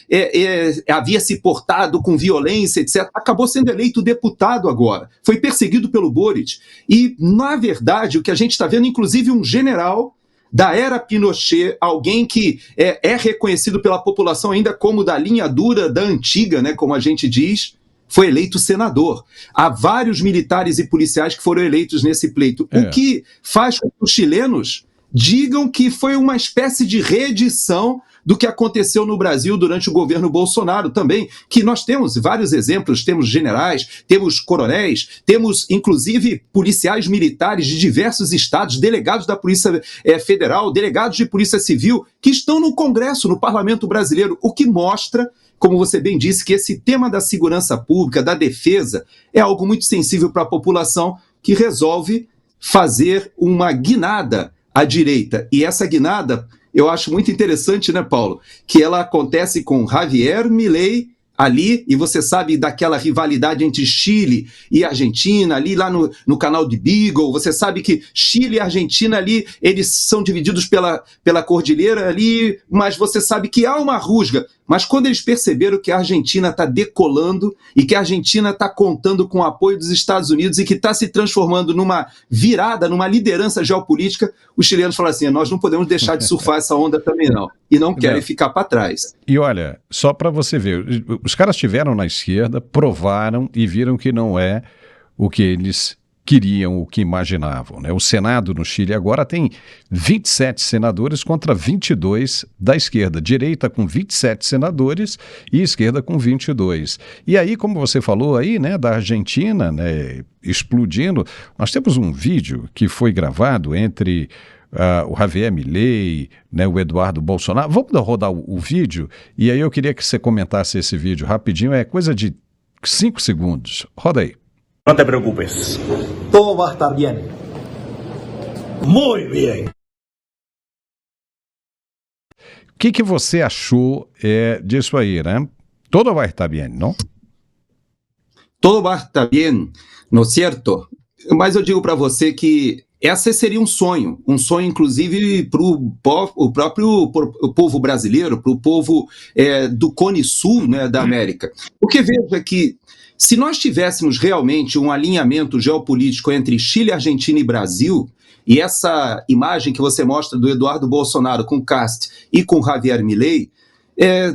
havia se portado com violência, etc. Acabou sendo eleito deputado agora. Foi perseguido pelo Boric. E, na verdade, o que a gente está vendo, inclusive um general da era Pinochet, alguém que é reconhecido pela população ainda como da linha dura da antiga, né, como a gente diz, foi eleito senador. Há vários militares e policiais que foram eleitos nesse pleito, o que faz com que os chilenos digam que foi uma espécie de reedição do que aconteceu no Brasil durante o governo Bolsonaro também, que nós temos vários exemplos, temos generais, temos coronéis, temos inclusive policiais militares de diversos estados, delegados da Polícia Federal, delegados de Polícia Civil, que estão no Congresso, no Parlamento Brasileiro, o que mostra, como você bem disse, que esse tema da segurança pública, da defesa, é algo muito sensível para a população, que resolve fazer uma guinada à direita. E essa guinada, eu acho muito interessante, né, Paulo, que ela acontece com Javier Milei ali, e você sabe daquela rivalidade entre Chile e Argentina, ali lá no canal de Beagle, você sabe que Chile e Argentina ali, eles são divididos pela cordilheira ali, mas você sabe que há uma rusga. Mas quando eles perceberam que a Argentina está decolando e que a Argentina está contando com o apoio dos Estados Unidos e que está se transformando numa virada, numa liderança geopolítica, os chilenos falaram assim, nós não podemos deixar de surfar essa onda também não. E não querem ficar para trás. E olha, só para você ver, os caras estiveram na esquerda, provaram e viram que não é o que eles queriam, o que imaginavam, né? O Senado no Chile agora tem 27 senadores contra 22 da esquerda, direita com 27 senadores e esquerda com 22. E aí, como você falou aí, né, da Argentina, né, explodindo, nós temos um vídeo que foi gravado entre o Javier Milei, né, o Eduardo Bolsonaro. Vamos rodar o vídeo e aí eu queria que você comentasse esse vídeo rapidinho, é coisa de 5 segundos. Roda aí. No te preocupes. Todo va a estar bien. Muy bien. O que você achou disso aí, né? Todo vai estar bem, não? Todo vai estar bem, não é certo? Mas eu digo para você que esse seria um sonho inclusive para o próprio povo brasileiro, para o povo do Cone Sul, né, da América. Porque veja que se nós tivéssemos realmente um alinhamento geopolítico entre Chile, Argentina e Brasil, e essa imagem que você mostra do Eduardo Bolsonaro com Cast e com Javier Milei,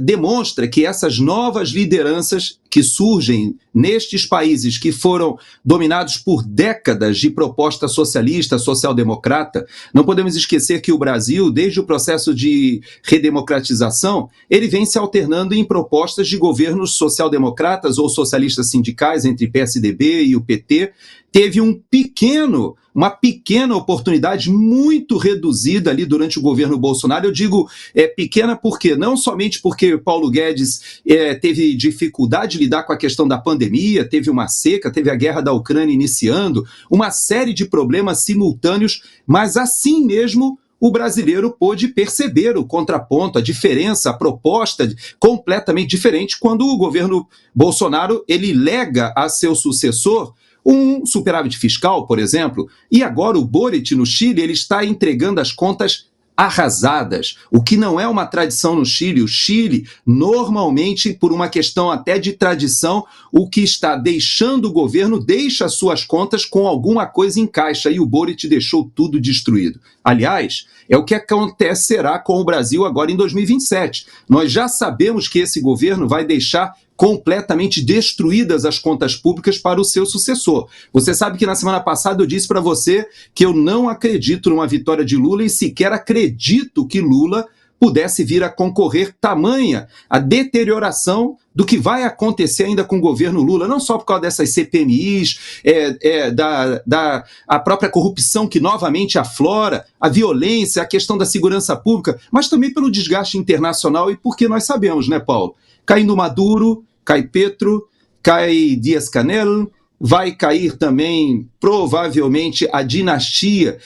demonstra que essas novas lideranças que surgem nestes países que foram dominados por décadas de proposta socialista, social-democrata, não podemos esquecer que o Brasil, desde o processo de redemocratização, ele vem se alternando em propostas de governos social-democratas ou socialistas sindicais entre PSDB e o PT, teve uma pequena oportunidade muito reduzida ali durante o governo Bolsonaro. Eu digo pequena porque não somente porque Paulo Guedes teve dificuldade de lidar com a questão da pandemia, teve uma seca, teve a guerra da Ucrânia iniciando, uma série de problemas simultâneos, mas assim mesmo o brasileiro pôde perceber o contraponto, a diferença, a proposta completamente diferente quando o governo Bolsonaro ele lega a seu sucessor um superávit fiscal, por exemplo, e agora o Boric no Chile ele está entregando as contas arrasadas, o que não é uma tradição no Chile. O Chile, normalmente, por uma questão até de tradição, o que está deixando o governo deixa suas contas com alguma coisa em caixa, e o Boric deixou tudo destruído. Aliás, é o que acontecerá com o Brasil agora em 2027. Nós já sabemos que esse governo vai deixar completamente destruídas as contas públicas para o seu sucessor. Você sabe que na semana passada eu disse para você que eu não acredito numa vitória de Lula e sequer acredito que Lula pudesse vir a concorrer, tamanha a deterioração do que vai acontecer ainda com o governo Lula, não só por causa dessas CPMIs, a própria corrupção que novamente aflora, a violência, a questão da segurança pública, mas também pelo desgaste internacional e porque nós sabemos, né, Paulo? Caindo Maduro, cai Petro, cai Díaz-Canel, vai cair também, provavelmente, a dinastia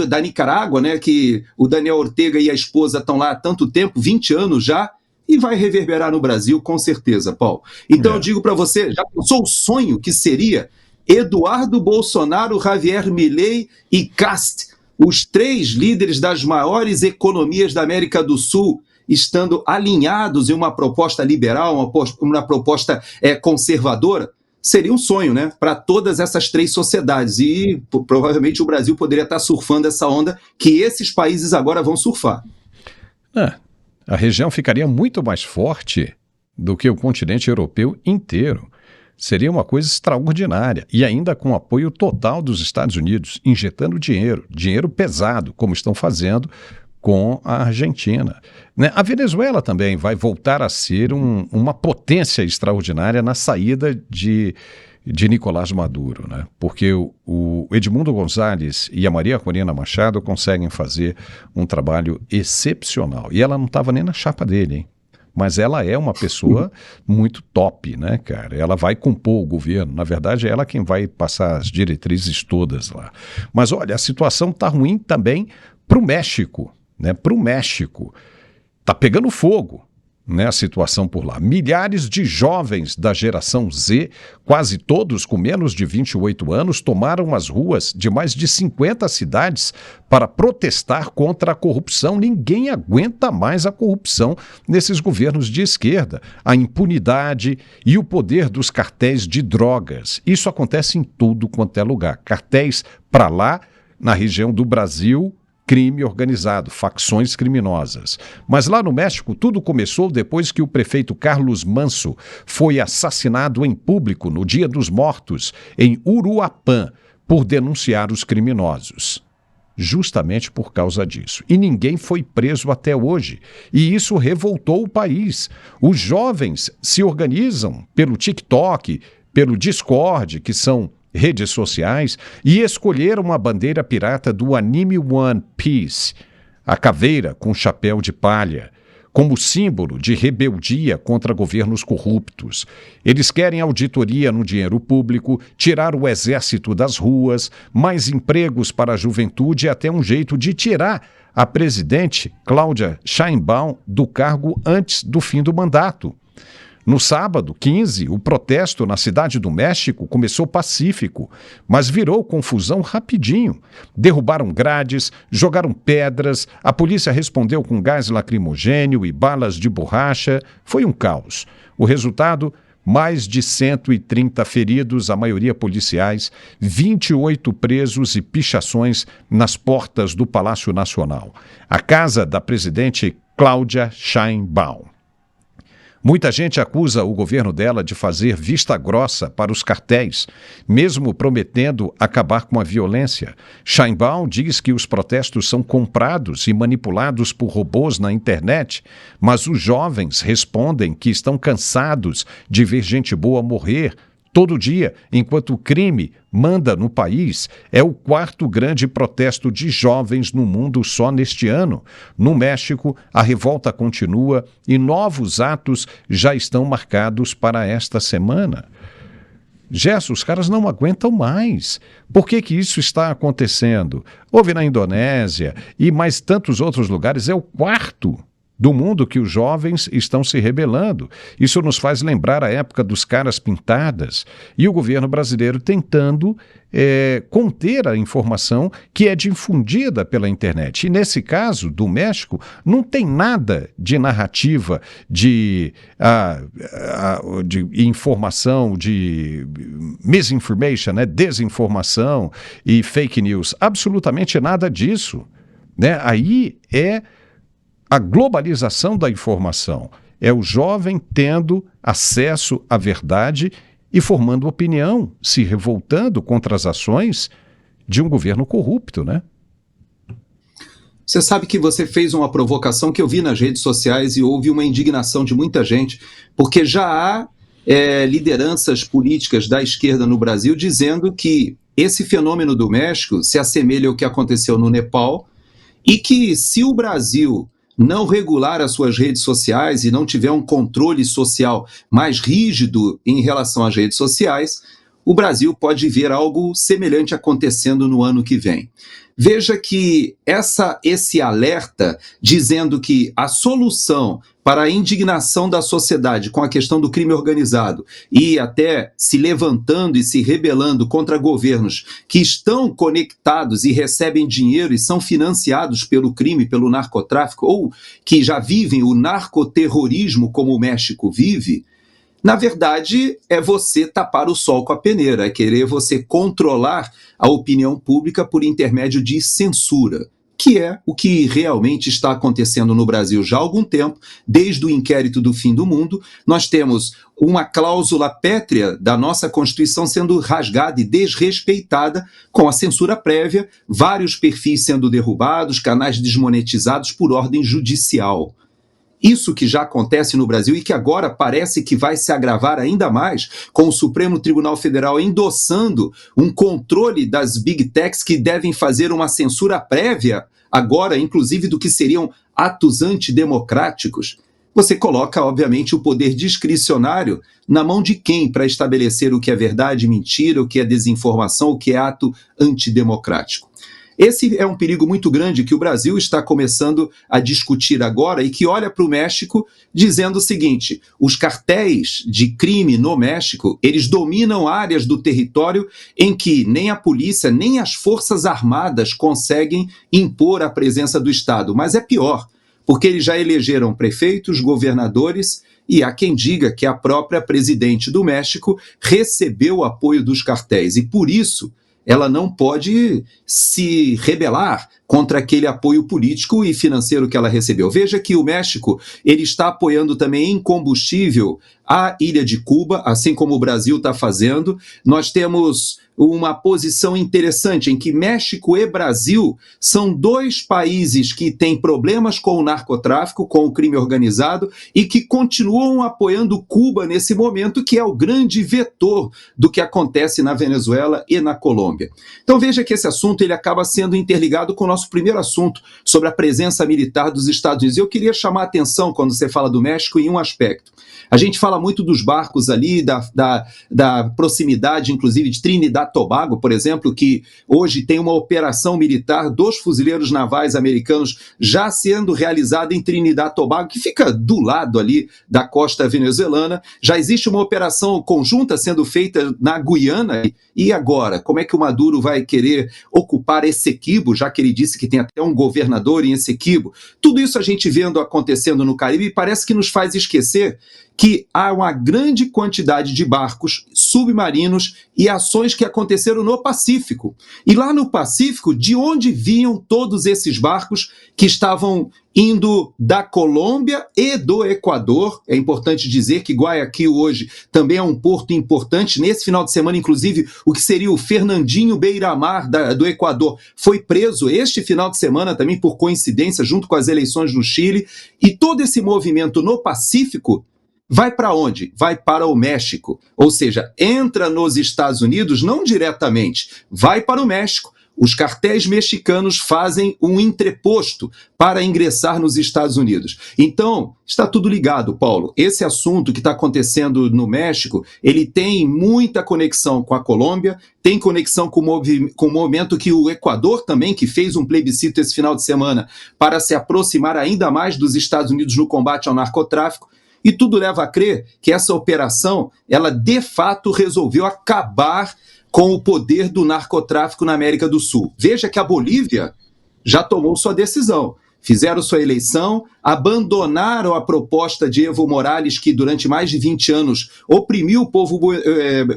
da Nicarágua, né, que o Daniel Ortega e a esposa estão lá há tanto tempo, 20 anos já, e vai reverberar no Brasil, com certeza, Paulo. Então eu digo para você, já pensou o sonho que seria Eduardo Bolsonaro, Javier Milei e Cast, os 3 líderes das maiores economias da América do Sul, estando alinhados em uma proposta liberal, uma proposta conservadora? Seria um sonho, né, para todas essas 3 sociedades, e provavelmente o Brasil poderia estar surfando essa onda que esses países agora vão surfar. A região ficaria muito mais forte do que o continente europeu inteiro. Seria uma coisa extraordinária e ainda com apoio total dos Estados Unidos, injetando dinheiro pesado, como estão fazendo com a Argentina. Né? A Venezuela também vai voltar a ser uma potência extraordinária na saída de Nicolás Maduro, né? Porque o Edmundo Gonzalez e a Maria Corina Machado conseguem fazer um trabalho excepcional. E ela não estava nem na chapa dele, hein? Mas ela é uma pessoa muito top, né, cara? Ela vai compor o governo. Na verdade, é ela quem vai passar as diretrizes todas lá. Mas olha, a situação está ruim também para o México, né? Para o México. Está pegando fogo, né, a situação por lá. Milhares de jovens da geração Z, quase todos com menos de 28 anos, tomaram as ruas de mais de 50 cidades para protestar contra a corrupção. Ninguém aguenta mais a corrupção nesses governos de esquerda, a impunidade e o poder dos cartéis de drogas. Isso acontece em tudo quanto é lugar. Cartéis para lá, na região do Brasil, crime organizado, facções criminosas. Mas lá no México, tudo começou depois que o prefeito Carlos Manso foi assassinado em público no Dia dos Mortos, em Uruapán, por denunciar os criminosos. Justamente por causa disso. E ninguém foi preso até hoje. E isso revoltou o país. Os jovens se organizam pelo TikTok, pelo Discord, que são redes sociais, e escolheram a bandeira pirata do anime One Piece, a caveira com chapéu de palha, como símbolo de rebeldia contra governos corruptos. Eles querem auditoria no dinheiro público, tirar o exército das ruas, mais empregos para a juventude e até um jeito de tirar a presidente Claudia Sheinbaum do cargo antes do fim do mandato. No sábado, 15, o protesto na Cidade do México começou pacífico, mas virou confusão rapidinho. Derrubaram grades, jogaram pedras, a polícia respondeu com gás lacrimogênio e balas de borracha. Foi um caos. O resultado, mais de 130 feridos, a maioria policiais, 28 presos e pichações nas portas do Palácio Nacional, a casa da presidente Claudia Sheinbaum. Muita gente acusa o governo dela de fazer vista grossa para os cartéis, mesmo prometendo acabar com a violência. Sheinbaum diz que os protestos são comprados e manipulados por robôs na internet, mas os jovens respondem que estão cansados de ver gente boa morrer todo dia, enquanto o crime manda no país. É o quarto grande protesto de jovens no mundo só neste ano. No México, a revolta continua e novos atos já estão marcados para esta semana. Gerson, os caras não aguentam mais. Por que isso está acontecendo? Houve na Indonésia e mais tantos outros lugares. É o quarto do mundo que os jovens estão se rebelando. Isso nos faz lembrar a época dos caras pintadas e o governo brasileiro tentando conter a informação que é difundida pela internet. E nesse caso do México, não tem nada de narrativa, de informação, de misinformation, né? Desinformação e fake news. Absolutamente nada disso, né? Aí é a globalização da informação, é o jovem tendo acesso à verdade e formando opinião, se revoltando contra as ações de um governo corrupto, né? Você sabe que você fez uma provocação que eu vi nas redes sociais e houve uma indignação de muita gente, porque já há lideranças políticas da esquerda no Brasil dizendo que esse fenômeno do México se assemelha ao que aconteceu no Nepal e que se o Brasil não regular as suas redes sociais e não tiver um controle social mais rígido em relação às redes sociais, o Brasil pode ver algo semelhante acontecendo no ano que vem. Veja que esse alerta dizendo que a solução para a indignação da sociedade com a questão do crime organizado e até se levantando e se rebelando contra governos que estão conectados e recebem dinheiro e são financiados pelo crime, pelo narcotráfico, ou que já vivem o narcoterrorismo como o México vive, na verdade, é você tapar o sol com a peneira, é querer você controlar a opinião pública por intermédio de censura. que é o que realmente está acontecendo no Brasil já há algum tempo, desde o inquérito do fim do mundo. Nós temos uma cláusula pétrea da nossa Constituição sendo rasgada e desrespeitada com a censura prévia, vários perfis sendo derrubados, canais desmonetizados por ordem judicial. Isso que já acontece no Brasil e que agora parece que vai se agravar ainda mais com o Supremo Tribunal Federal endossando um controle das Big Techs que devem fazer uma censura prévia agora, inclusive do que seriam atos antidemocráticos. Você coloca, obviamente, o poder discricionário na mão de quem para estabelecer o que é verdade, mentira, o que é desinformação, o que é ato antidemocrático. Esse é um perigo muito grande que o Brasil está começando a discutir agora e que olha para o México dizendo o seguinte: os cartéis de crime no México, eles dominam áreas do território em que nem a polícia, nem as forças armadas conseguem impor a presença do Estado. Mas é pior, porque eles já elegeram prefeitos, governadores e há quem diga que a própria presidente do México recebeu o apoio dos cartéis e por isso ela não pode se rebelar contra aquele apoio político e financeiro que ela recebeu. Veja que o México ele está apoiando também em combustível a ilha de Cuba, assim como o Brasil está fazendo. Nós temos uma posição interessante em que México e Brasil são dois países que têm problemas com o narcotráfico, com o crime organizado e que continuam apoiando Cuba nesse momento, que é o grande vetor do que acontece na Venezuela e na Colômbia. Então veja que esse assunto ele acaba sendo interligado com o nosso primeiro assunto sobre a presença militar dos Estados Unidos. Eu queria chamar a atenção, quando você fala do México, em um aspecto. A gente fala muito dos barcos ali, da proximidade, inclusive, de Trinidad e Tobago, por exemplo, que hoje tem uma operação militar dos fuzileiros navais americanos já sendo realizada em Trinidad e Tobago, que fica do lado ali da costa venezuelana. Já existe uma operação conjunta sendo feita na Guiana. E agora, como é que o Maduro vai querer ocupar Essequibo, já que ele disse que tem até um governador em Essequibo? Tudo isso a gente vendo acontecendo no Caribe e parece que nos faz esquecer que há uma grande quantidade de barcos submarinos e ações que aconteceram no Pacífico. E lá no Pacífico, de onde vinham todos esses barcos que estavam indo da Colômbia e do Equador? É importante dizer que Guayaquil hoje também é um porto importante. Nesse final de semana, inclusive, o que seria o Fernandinho Beiramar do Equador foi preso este final de semana também por coincidência, junto com as eleições no Chile. E todo esse movimento no Pacífico vai para onde? Vai para o México. Ou seja, entra nos Estados Unidos não diretamente, vai para o México. Os cartéis mexicanos fazem um entreposto para ingressar nos Estados Unidos. Então, está tudo ligado, Paulo. Esse assunto que está acontecendo no México, ele tem muita conexão com a Colômbia, tem conexão com o momento que o Equador também, que fez um plebiscito esse final de semana para se aproximar ainda mais dos Estados Unidos no combate ao narcotráfico. E tudo leva a crer que essa operação, ela de fato resolveu acabar com o poder do narcotráfico na América do Sul. Veja que a Bolívia já tomou sua decisão. Fizeram sua eleição, abandonaram a proposta de Evo Morales, que durante mais de 20 anos oprimiu o povo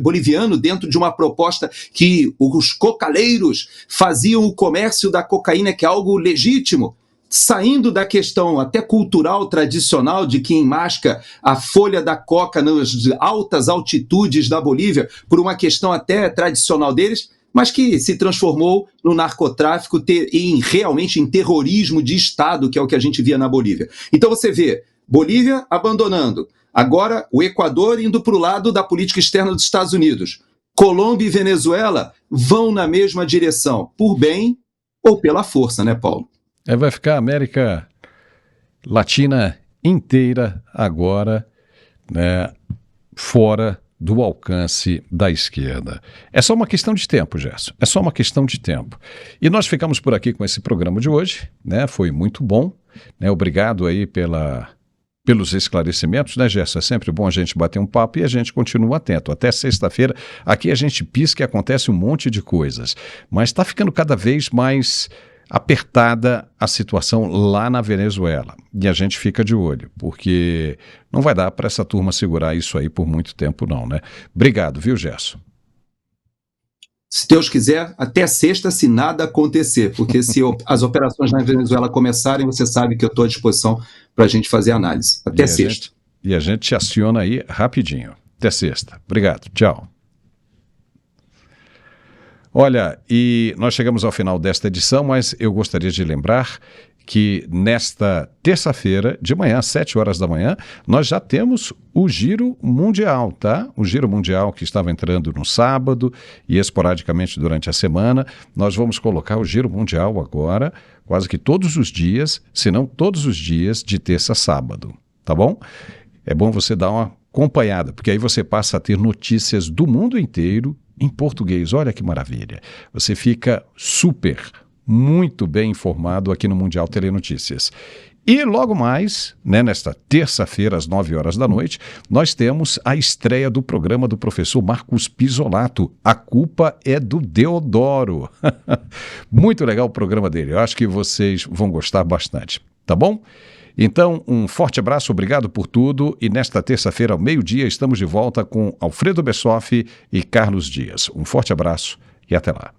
boliviano dentro de uma proposta que os cocaleiros faziam o comércio da cocaína, que é algo legítimo. Saindo da questão até cultural tradicional de que enmasca a folha da coca nas altas altitudes da Bolívia, por uma questão até tradicional deles, mas que se transformou no narcotráfico e realmente em terrorismo de Estado, que é o que a gente via na Bolívia. Então você vê Bolívia abandonando, agora o Equador indo para o lado da política externa dos Estados Unidos. Colômbia e Venezuela vão na mesma direção, por bem ou pela força, né, Paulo? Vai ficar a América Latina inteira agora, né, fora do alcance da esquerda. É só uma questão de tempo, Gerson. É só uma questão de tempo. E nós ficamos por aqui com esse programa de hoje, né? Foi muito bom, né? Obrigado aí pelos esclarecimentos, né, Gerson? É sempre bom a gente bater um papo e a gente continua atento. Até sexta-feira, aqui a gente pisca e acontece um monte de coisas. Mas está ficando cada vez mais apertada a situação lá na Venezuela. E a gente fica de olho, porque não vai dar para essa turma segurar isso aí por muito tempo não, né? Obrigado, viu, Gerson? Se Deus quiser, até sexta, se nada acontecer, porque se as operações na Venezuela começarem, você sabe que eu estou à disposição para a gente fazer análise. Até sexta. E a gente te aciona aí rapidinho. Até sexta. Obrigado. Tchau. Olha, e nós chegamos ao final desta edição, mas eu gostaria de lembrar que nesta terça-feira, de manhã, às 7 horas da manhã, nós já temos o Giro Mundial, tá? O Giro Mundial que estava entrando no sábado e esporadicamente durante a semana. Nós vamos colocar o Giro Mundial agora, quase que todos os dias, se não todos os dias, de terça a sábado, tá bom? É bom você dar uma acompanhada, porque aí você passa a ter notícias do mundo inteiro em português. Olha que maravilha. Você fica muito bem informado aqui no Mundial Telenotícias. E logo mais, nesta terça-feira, às 9 horas da noite, nós temos a estreia do programa do professor Marcos Pisolato. A culpa é do Deodoro. Muito legal o programa dele. Eu acho que vocês vão gostar bastante. Tá bom? Então, um forte abraço, obrigado por tudo. E nesta terça-feira, ao meio-dia, estamos de volta com Alfredo Bessoff e Carlos Dias. Um forte abraço e até lá.